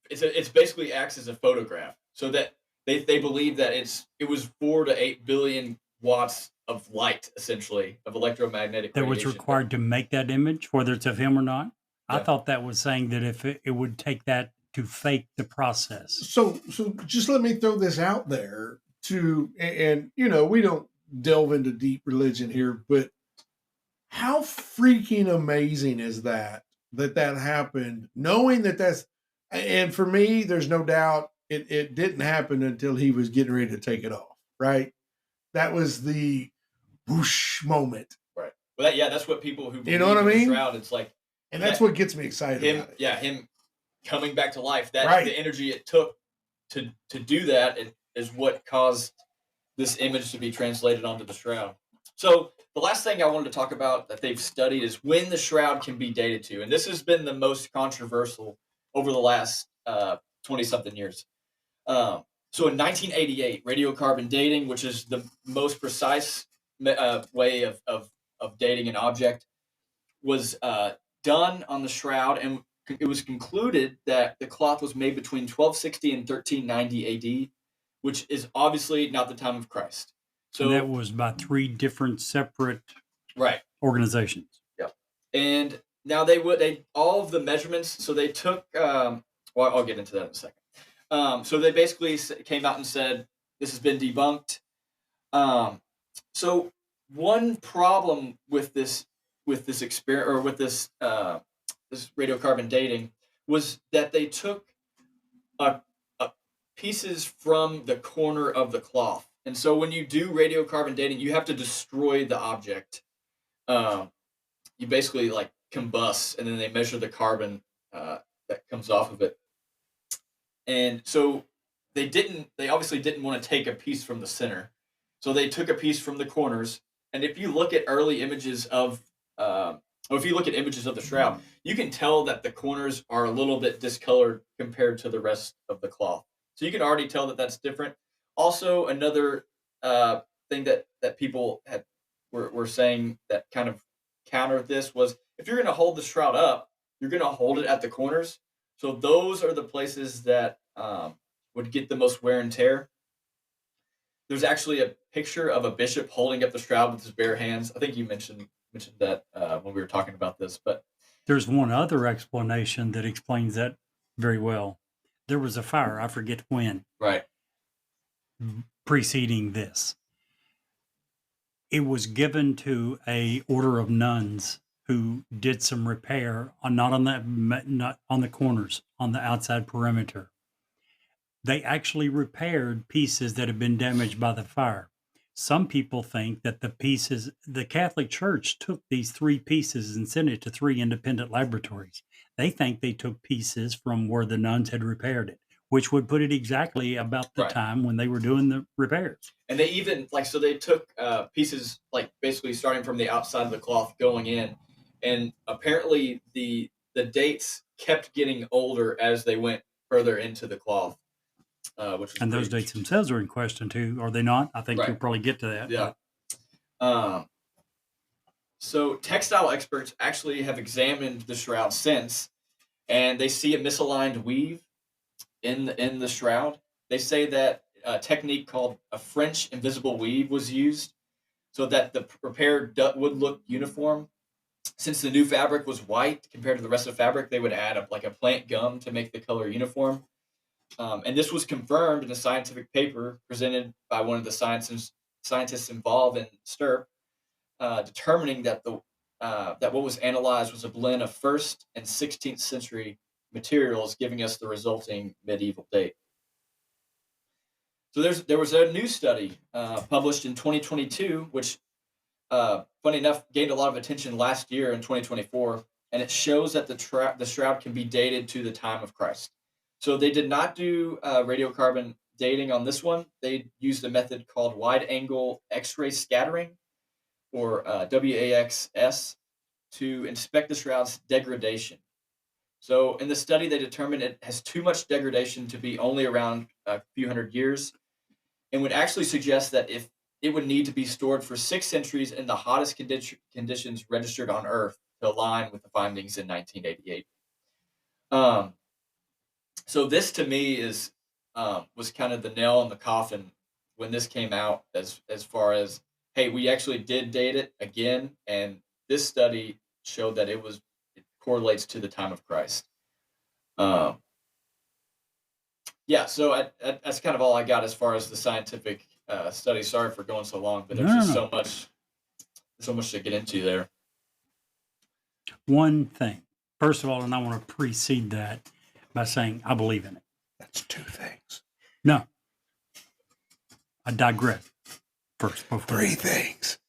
it's basically acts as a photograph. So that they believe that it was 4 to 8 billion watts of light, essentially, of electromagnetic That was radiation. required to make that image, whether it's of him or not? I Yeah. thought that was saying that if it would take that to fake the process. So just let me throw this out there and we don't delve into deep religion here, but how freaking amazing is that happened, knowing that's, and for me, there's no doubt it didn't happen until he was getting ready to take it off, right? That was the whoosh moment. Right. Well, that's what people who believe know what I in the mean? Shroud, it's like And that's what gets me excited him. about it. Yeah, him coming back to life. That Right. the energy it took to do that is what caused this image to be translated onto the Shroud. So the last thing I wanted to talk about that they've studied is when the Shroud can be dated to, and this has been the most controversial over the last 20-something years. So in 1988, radiocarbon dating, which is the most precise way of dating an object, was done on the Shroud, and it was concluded that the cloth was made between 1260 and 1390 AD, which is obviously not the time of Christ. So And that was by 3 different separate right. organizations. And now they all of the measurements. So they took. Well, I'll get into that in a second. So they basically came out and said this has been debunked. So one problem with this experiment or with this radiocarbon dating was that they took pieces from the corner of the cloth, and so when you do radiocarbon dating, you have to destroy the object. You basically like combust, and then they measure the carbon that comes off of it. And so they obviously didn't want to take a piece from the center, so they took a piece from the corners. And if you look at early images of, or if you look at images of the Shroud, you can tell that the corners are a little bit discolored compared to the rest of the cloth. So you can already tell that that's different. Also, another thing that people were saying that kind of countered this was if you're going to hold the Shroud up, you're going to hold it at the corners. So those are the places that would get the most wear and tear. There's actually a picture of a bishop holding up the Shroud with his bare hands. I think you mentioned that when we were talking about this, but There's one other explanation that explains that very well. There was a fire, I forget when, right. preceding this. It was given to a order of nuns who did some repair not on the corners, on the outside perimeter. They actually repaired pieces that had been damaged by the fire. Some people think that the Catholic Church took these 3 pieces and sent it to 3 independent laboratories. They think they took pieces from where the nuns had repaired it, which would put it exactly about the Right. time when they were doing the repairs. And they even so they took pieces basically starting from the outside of the cloth going in, and apparently the dates kept getting older as they went further into the cloth, which is And those dates themselves are in question too, are they not? I think Right. you'll probably get to that. Yeah. So textile experts actually have examined the Shroud since, and they see a misaligned weave in the Shroud. They say that a technique called a French invisible weave was used so that the repaired would look uniform. Since the new fabric was white compared to the rest of the fabric, they would add a plant gum to make the color uniform. And this was confirmed in a scientific paper presented by one of the scientists involved in STIRP, determining that that what was analyzed was a blend of 1st and 16th century materials, giving us the resulting medieval date. So there was a new study published in 2022, which, funny enough, gained a lot of attention last year in 2024, and it shows that the shroud can be dated to the time of Christ. So they did not do radiocarbon dating on this one. They used a method called wide-angle X-ray scattering, or WAXS, to inspect the shroud's degradation. So in the study, they determined it has too much degradation to be only around a few hundred years, and would actually suggest that if it would need to be stored for 6 centuries in the hottest conditions registered on Earth to align with the findings in 1988. So this to me was kind of the nail in the coffin when this came out, as far as, hey, we actually did date it again, and this study showed that it correlates to the time of Christ. Yeah, so that's kind of all I got as far as the scientific study. Sorry for going so long, but there's just so much to get into there. One thing. First of all, and I want to precede that by saying I believe in it. That's 2 things. No. I digress. First, before 3 things.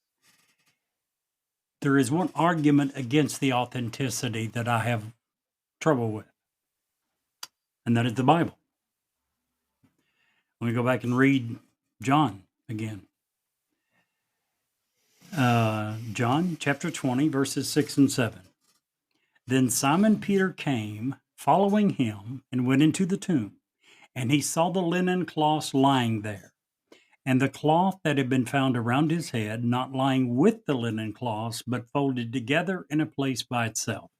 There is one argument against the authenticity that I have trouble with, and that is the Bible. Let me go back and read John again. John chapter 20, verses 6 and 7. Then Simon Peter came, following him, and went into the tomb, and he saw the linen cloths lying there, and the cloth that had been found around his head, not lying with the linen cloths, but folded together in a place by itself.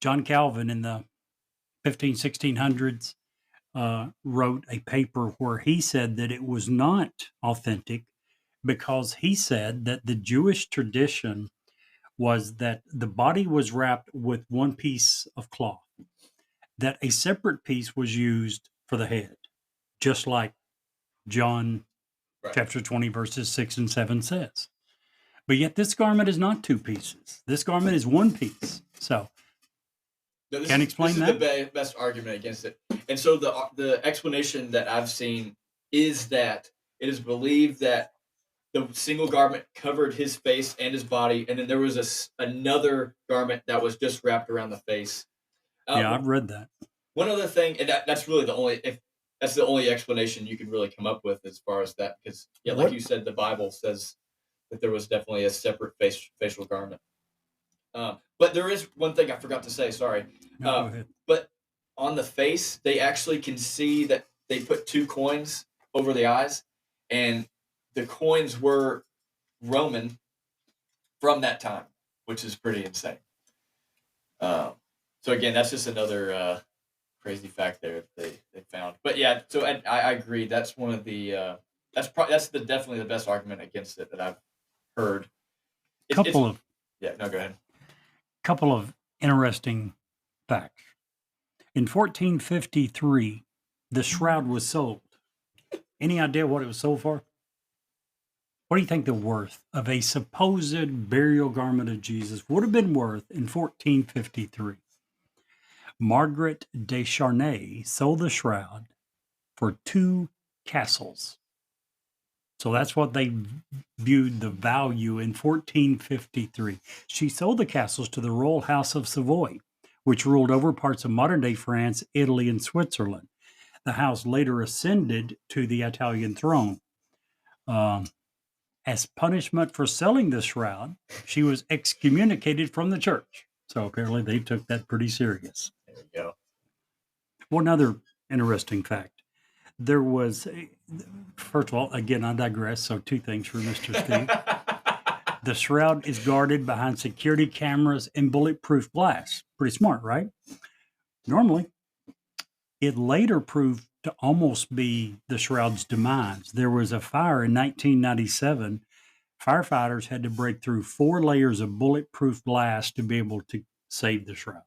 John Calvin in the 1600s wrote a paper where he said that it was not authentic because he said that the Jewish tradition was that the body was wrapped with one piece of cloth, that a separate piece was used for the head, just like John chapter 20, verses 6 and 7 says. But yet this garment is not 2 pieces. This garment is 1 piece. So, can you explain that? This is the best argument against it. And so the explanation that I've seen is that it is believed that the single garment covered his face and his body, and then there was another garment that was just wrapped around the face. Yeah, I've read that. One other thing, and that's really that's the only explanation you can really come up with as far as that, because like you said, the Bible says that there was definitely a separate facial garment. But there is one thing I forgot to say. Sorry. No, go ahead. But on the face, they actually can see that they put 2 coins over the eyes, and the coins were Roman from that time, which is pretty insane. So again, that's just another crazy fact there they found. But yeah, so I agree. That's one of the that's definitely the best argument against it that I've heard. Go ahead. Couple of interesting facts. In 1453, the shroud was sold. Any idea what it was sold for? What do you think the worth of a supposed burial garment of Jesus would have been worth in 1453? Margaret de Charnay sold the shroud for 2 castles. So that's what they viewed the value in 1453. She sold the castles to the royal house of Savoy, which ruled over parts of modern-day France, Italy, and Switzerland. The house later ascended to the Italian throne. As punishment for selling the shroud, she was excommunicated from the church. So apparently they took that pretty serious. There we go. One other interesting fact. There was, first of all, again, I digress, so 2 things for Mr. Steve. The shroud is guarded behind security cameras and bulletproof glass. Pretty smart, right? Normally, it later proved to almost be the shroud's demise. There was a fire in 1997 Firefighters had to break through 4 layers of bulletproof glass to be able to save the shroud.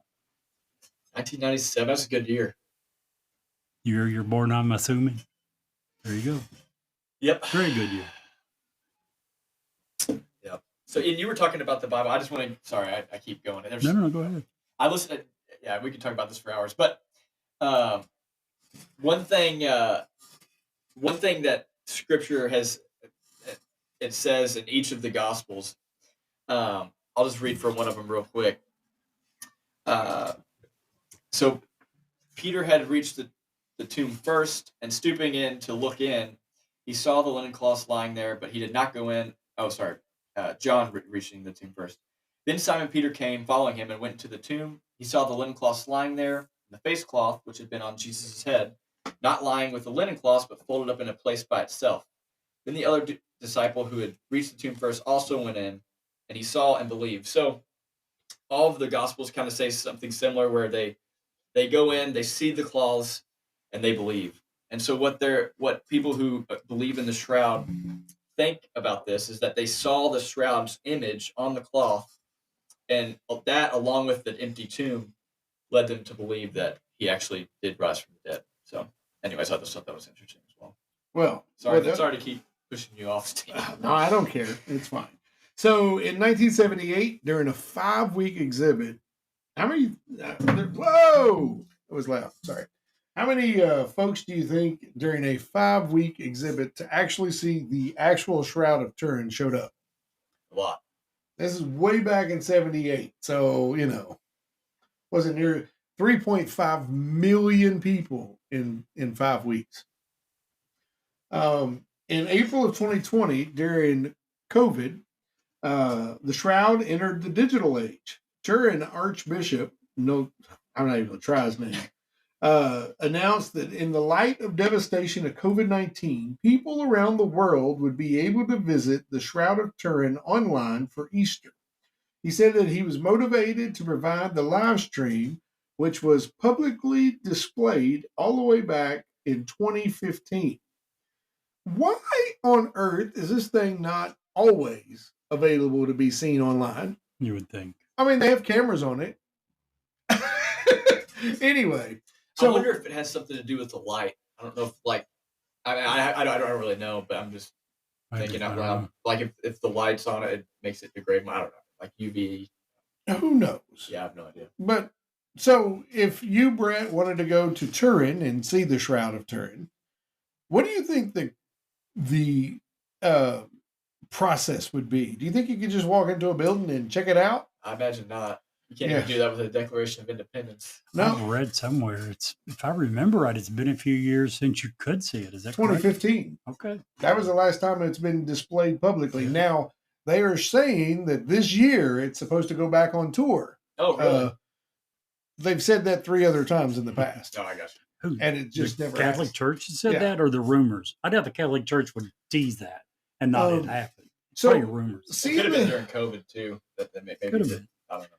1997. That's a good year. Year you're born, I'm assuming. There you go. Yep. Very good year. Yep. So, and you were talking about the Bible. I just want to. Sorry, I keep going. No, go ahead. I listen. Yeah, we could talk about this for hours. But one thing that Scripture has, it says in each of the Gospels. I'll just read from one of them real quick. So Peter had reached the tomb first, and stooping in to look in, he saw the linen cloths lying there, but he did not go in. Oh, sorry. John reaching the tomb first. Then Simon Peter came, following him, and went into the tomb. He saw the linen cloths lying there, and the face cloth, which had been on Jesus' head, not lying with the linen cloths, but folded up in a place by itself. Then the other disciple who had reached the tomb first also went in, and he saw and believed. So all of the Gospels kind of say something similar, where they go in, they see the cloths, and they believe. And so what people who believe in the shroud think about this is that they saw the shroud's image on the cloth, and that, along with the empty tomb, led them to believe that he actually did rise from the dead. So, anyways, I just thought that was interesting as well. Well, sorry to keep pushing you off, Steve. No, I don't care. It's fine. So, in 1978, during a 5-week exhibit, how many? Whoa! It was loud. Sorry. How many folks do you think during a 5-week exhibit to actually see the actual Shroud of Turin showed up? A lot. This is way back in 78. So, wasn't near 3.5 million people in 5 weeks. In April of 2020, during COVID, the Shroud entered the digital age. Turin Archbishop, I'm not even going to try his name, announced that in the light of devastation of COVID-19, people around the world would be able to visit the Shroud of Turin online for Easter. He said that he was motivated to provide the live stream, which was publicly displayed all the way back in 2015. Why on earth is this thing not always available to be seen online? You would think. I mean, they have cameras on it. Anyway. So, I wonder if it has something to do with the light. I don't know if, I don't really know, but I'm just thinking out loud. Like, if the light's on it, it makes it degrade. I don't know. Like UV. Who knows? Yeah, I have no idea. But, so, if you, Brett, wanted to go to Turin and see the Shroud of Turin, what do you think the process would be? Do you think you could just walk into a building and check it out? I imagine not. You can't even do that with a Declaration of Independence. No. I've read somewhere. If I remember right, it's been a few years since you could see it. Is that 2015? Correct? Okay. That was the last time it's been displayed publicly. Now, they are saying that this year it's supposed to go back on tour. Oh, really? They've said that 3 other times in the past. Oh, I got you. Who? And it just never Catholic happened. Church said that, or the rumors? I doubt the Catholic Church would tease that and not it happen. So, probably rumors. It could have been during COVID, too. That maybe could have been. I don't know.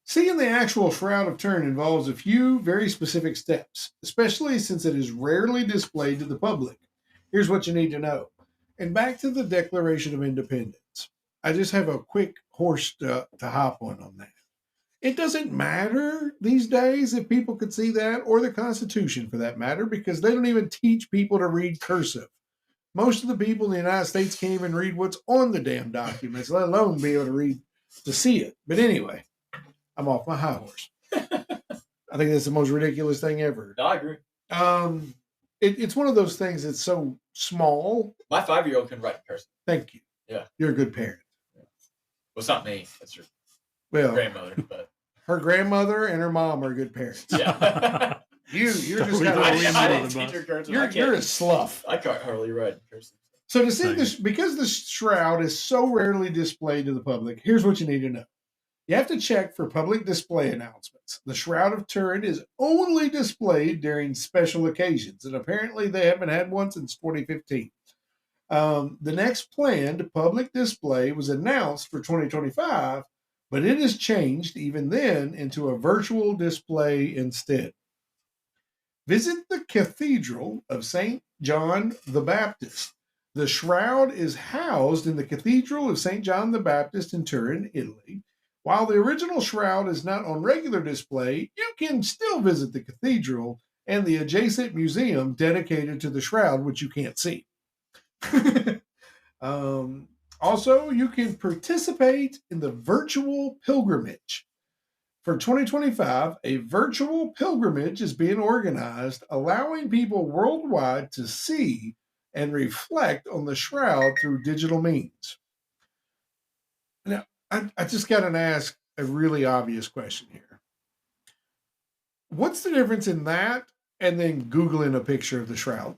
Seeing the actual Shroud of Turin involves a few very specific steps, especially since it is rarely displayed to the public. Here's what you need to know. And back to the Declaration of Independence. I just have a quick horse to hop on that. It doesn't matter these days if people could see that, or the Constitution for that matter, because they don't even teach people to read cursive. Most of the people in the United States can't even read what's on the damn documents, let alone be able to see it. But anyway, I'm off my high horse. I think that's the most ridiculous thing ever. No, I agree. It's one of those things that's so small. My 5-year-old can write cursive. Thank you. Yeah. You're a good parent. Yeah. Well, it's not me. That's your grandmother. But her grandmother and her mom are good parents. Yeah. You're just kind of I didn't teach her cursive. You're a slough. I can't hardly write cursive. So to see this, because the Shroud is so rarely displayed to the public, here's what you need to know. You have to check for public display announcements. The Shroud of Turin is only displayed during special occasions, and apparently they haven't had one since 2015. The next planned public display was announced for 2025, but it has changed even then into a virtual display instead. Visit the Cathedral of St. John the Baptist. The shroud is housed in the Cathedral of St. John the Baptist in Turin, Italy. While the original shroud is not on regular display, you can still visit the cathedral and the adjacent museum dedicated to the shroud, which you can't see. Also, you can participate in the virtual pilgrimage. For 2025, a virtual pilgrimage is being organized, allowing people worldwide to see and reflect on the shroud through digital means. Now, I just got to ask a really obvious question here. What's the difference in that and then Googling a picture of the shroud?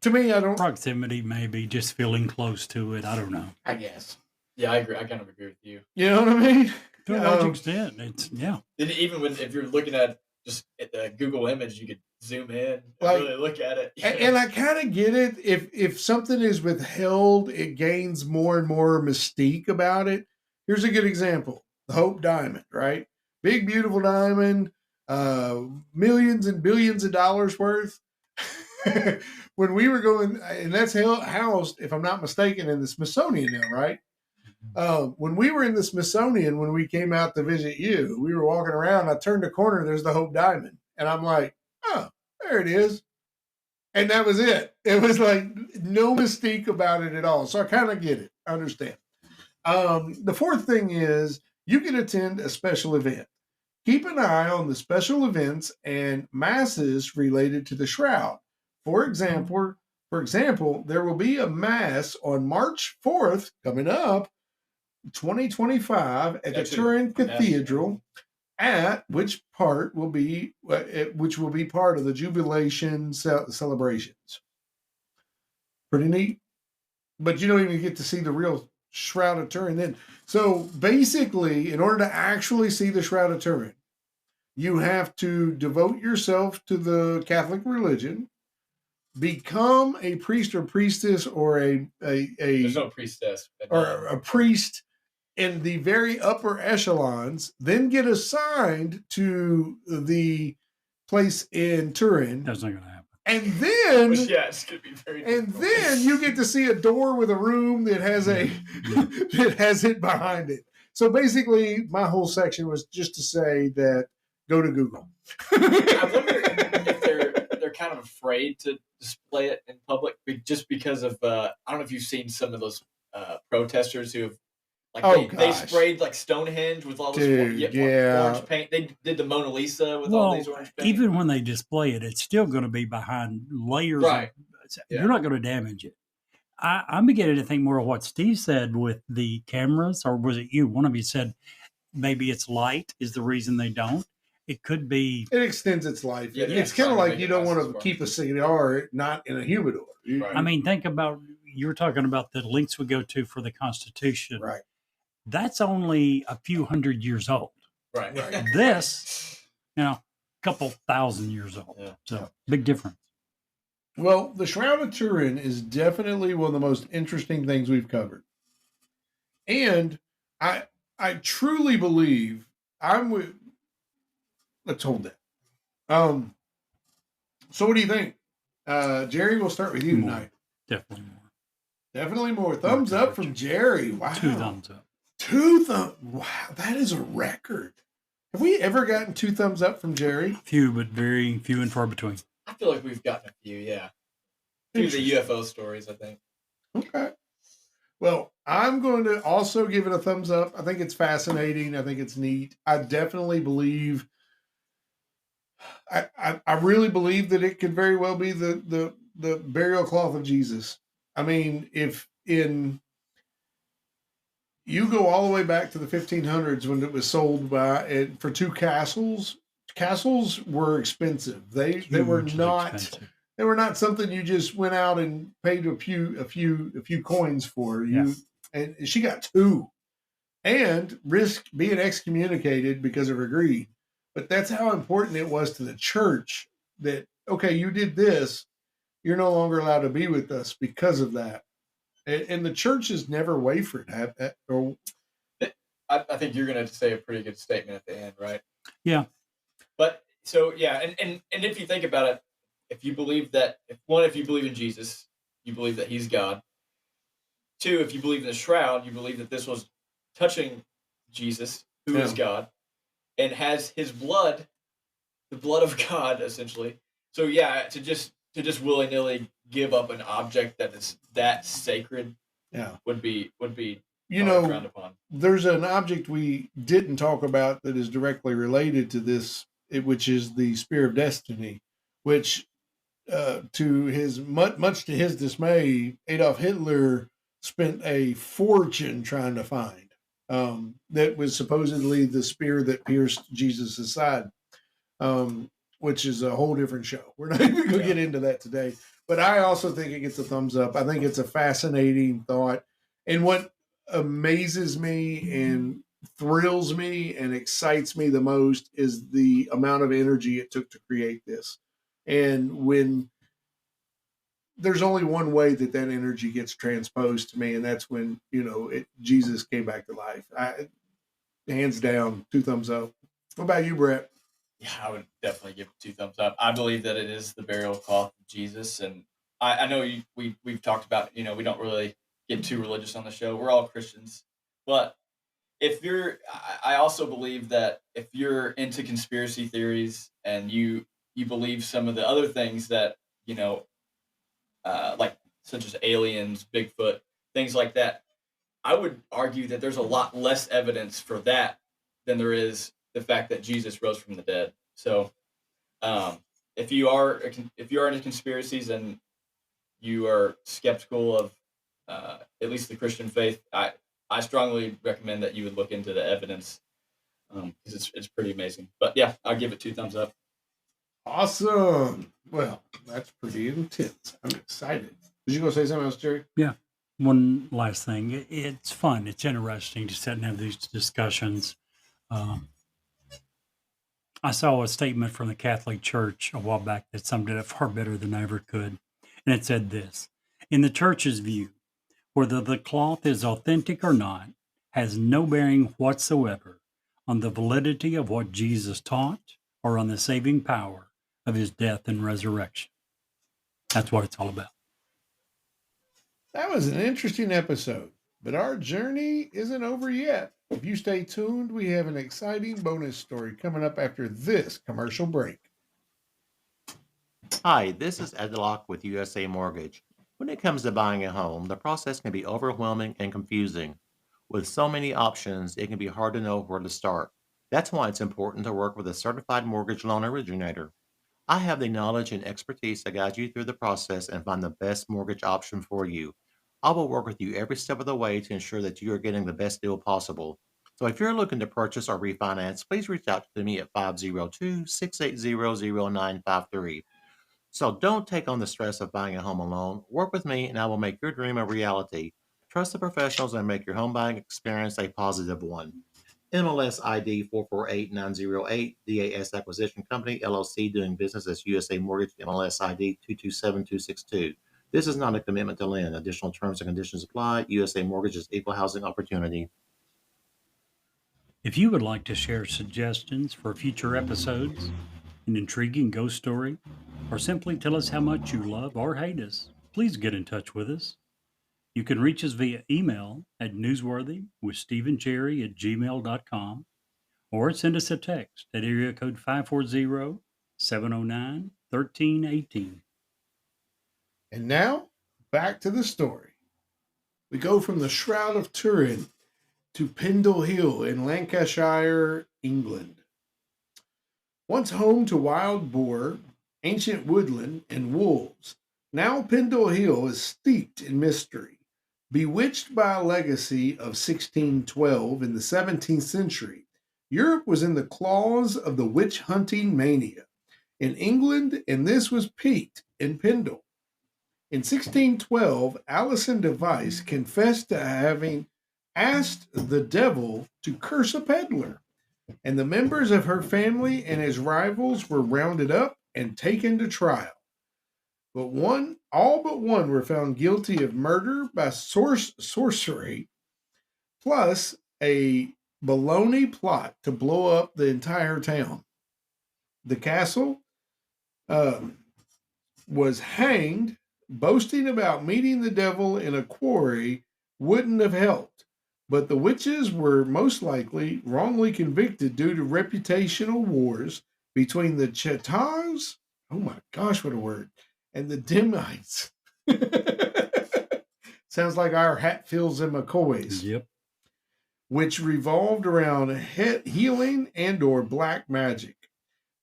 To me, I don't. Proximity, maybe, just feeling close to it. I don't know. I guess. Yeah, I agree. I kind of agree with you. You know what I mean? To a large extent, it's, yeah. And even if you're looking at just at the Google image, you could zoom in and Like, really look at it. And I kind of get it. If something is withheld, it gains more and more mystique about it. Here's a good example: the Hope Diamond, right? Big, beautiful diamond, millions and billions of dollars worth. When we were going, and that's housed, if I'm not mistaken, in the Smithsonian now, right? When we were in the Smithsonian, when we came out to visit you, we were walking around. I turned the corner, there's the Hope Diamond, and I'm like, oh, there it is. And that was it. It was like no mystique about it at all. So I kind of get it. I understand. The fourth thing is you can attend a special event. Keep an eye on the special events and masses related to the shroud. For example, there will be a mass on March 4th coming up, 2025, at the Turin Cathedral, at which will be part of the jubilation celebrations. Pretty neat. But you don't even get to see the real Shroud of Turin then. So basically, in order to actually see the Shroud of Turin, you have to devote yourself to the Catholic religion, become a priest or priestess or There's no priestess. or a priest in the very upper echelons, then get assigned to the place in Turin. That's not going to happen. And then, yeah, it's going to be very and difficult. then you get to see a door with a room that has that has it behind it. So basically, my whole section was just to say that go to Google. I wonder if they're kind of afraid to display it in public just because of I don't know if you've seen some of those protesters who have they sprayed like Stonehenge with all this orange paint. They did the Mona Lisa with all these orange paint. Even when they display it, it's still going to be behind layers. Right. You're not going to damage it. I'm beginning to think more of what Steve said with the cameras, or was it you? One of you said maybe it's light is the reason they don't. It could be. It extends its life. Yeah, it's kind of like you don't want to keep a cigar not in a humidor. Right. I mean, think about, you were talking about the links we go to for the Constitution. Right. That's only a few hundred years old. Right. This, a couple thousand years old. Yeah. So big difference. Well, the Shroud of Turin is definitely one of the most interesting things we've covered. And I truly believe let's hold that. So what do you think? Jerry, we'll start with you tonight. Definitely more. Thumbs up from Jerry. Wow. 2 thumbs up. 2 thumbs. Wow, that is a record. Have we ever gotten 2 thumbs up from Jerry? Few, but very few and far between. I feel like we've gotten a few, yeah. Few of the UFO stories, I think. Okay. Well, I'm going to also give it a thumbs up. I think it's fascinating. I think it's neat. I definitely believe, I really believe that it could very well be the burial cloth of Jesus. I mean, you go all the way back to the 1500s when it was sold for 2 castles. Castles were expensive. They were not expensive. They were not something you just went out and paid a few coins for. And she got 2, and risked being excommunicated because of her greed. But that's how important it was to the church that, okay, you did this, you're no longer allowed to be with us because of that. And the church has never wavered. I think you're going to say a pretty good statement at the end, right? Yeah. But so, yeah. And if you think about it, if you believe in Jesus, you believe that he's God. 2, if you believe in the shroud, you believe that this was touching Jesus, who is God, and has his blood, the blood of God, essentially. So yeah, to just willy nilly give up an object that is that sacred, would be frowned upon. There's an object we didn't talk about that is directly related to this, which is the Spear of Destiny, which, to his much to his dismay, Adolf Hitler spent a fortune trying to find. That was supposedly the spear that pierced Jesus' side, which is a whole different show. We're not even going to get into that today. But I also think it gets a thumbs up. I think it's a fascinating thought. And what amazes me and thrills me and excites me the most is the amount of energy it took to create this. And when there's only one way that energy gets transposed to me, and that's when, Jesus came back to life. Hands down, 2 thumbs up. What about you, Brett? Yeah, I would definitely give it 2 thumbs up. I believe that it is the burial cloth of Jesus, and I know we've talked about, we don't really get too religious on the show. We're all Christians, but I also believe that if you're into conspiracy theories and you believe some of the other things that, like such as aliens, Bigfoot, things like that, I would argue that there's a lot less evidence for that than there is the fact that Jesus rose from the dead. So, if you are into conspiracies and you are skeptical of at least the Christian faith, I strongly recommend that you would look into the evidence, because it's pretty amazing. But yeah, I'll give it 2 thumbs up. Awesome. Well, that's pretty intense. I'm excited. Did you go say something else, Jerry? Yeah. One last thing. It's fun. It's interesting to sit and have these discussions. I saw a statement from the Catholic Church a while back that summed it up far better than I ever could. And it said this: in the Church's view, whether the cloth is authentic or not has no bearing whatsoever on the validity of what Jesus taught or on the saving power of his death and resurrection. That's what it's all about. That was an interesting episode, but our journey isn't over yet. If you stay tuned, we have an exciting bonus story coming up after this commercial break. Hi, this is Ed Locke with USA Mortgage. When it comes to buying a home, the process can be overwhelming and confusing. With so many options, it can be hard to know where to start. That's why it's important to work with a certified mortgage loan originator. I have the knowledge and expertise to guide you through the process and find the best mortgage option for you. I will work with you every step of the way to ensure that you are getting the best deal possible. So if you're looking to purchase or refinance, please reach out to me at 502-680-0953. So don't take on the stress of buying a home alone. Work with me and I will make your dream a reality. Trust the professionals and make your home buying experience a positive one. MLS ID 448908, DAS Acquisition Company, LLC, doing business as USA Mortgage, MLS ID 227262. This is not a commitment to lend. Additional terms and conditions apply. USA Mortgage is equal housing opportunity. If you would like to share suggestions for future episodes, an intriguing ghost story, or simply tell us how much you love or hate us, please get in touch with us. You can reach us via email at newsworthywithsteveandjerry@gmail.com or send us a text at area code 540-709-1318. And now, back to the story. We go from the Shroud of Turin to Pendle Hill in Lancashire, England. Once home to wild boar, ancient woodland, and wolves, now Pendle Hill is steeped in mystery. Bewitched by a legacy of 1612 in the 17th century, Europe was in the claws of the witch-hunting mania. In England, and this was peaked in Pendle. In 1612, Alison Device confessed to having asked the devil to curse a peddler, and the members of her family and his rivals were rounded up and taken to trial. But all but one were found guilty of murder by sorcery, plus a baloney plot to blow up the entire town. The castle was hanged boasting about meeting the devil in a quarry wouldn't have helped. But the witches were most likely wrongly convicted due to reputational wars between the Chetars, oh my gosh, what a word, and the Demites. Sounds like our Hatfields and McCoys. Yep. Which revolved around healing and or black magic.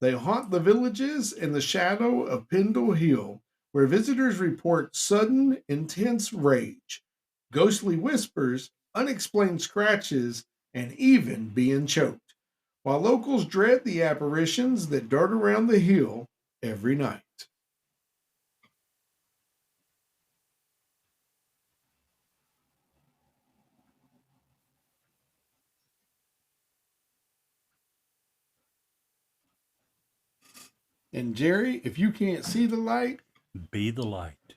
They haunt the villages in the shadow of Pendle Hill, where visitors report sudden, intense rage, ghostly whispers, unexplained scratches, and even being choked, while locals dread the apparitions that dart around the hill every night. And Jerry, if you can't see the light, Be the light.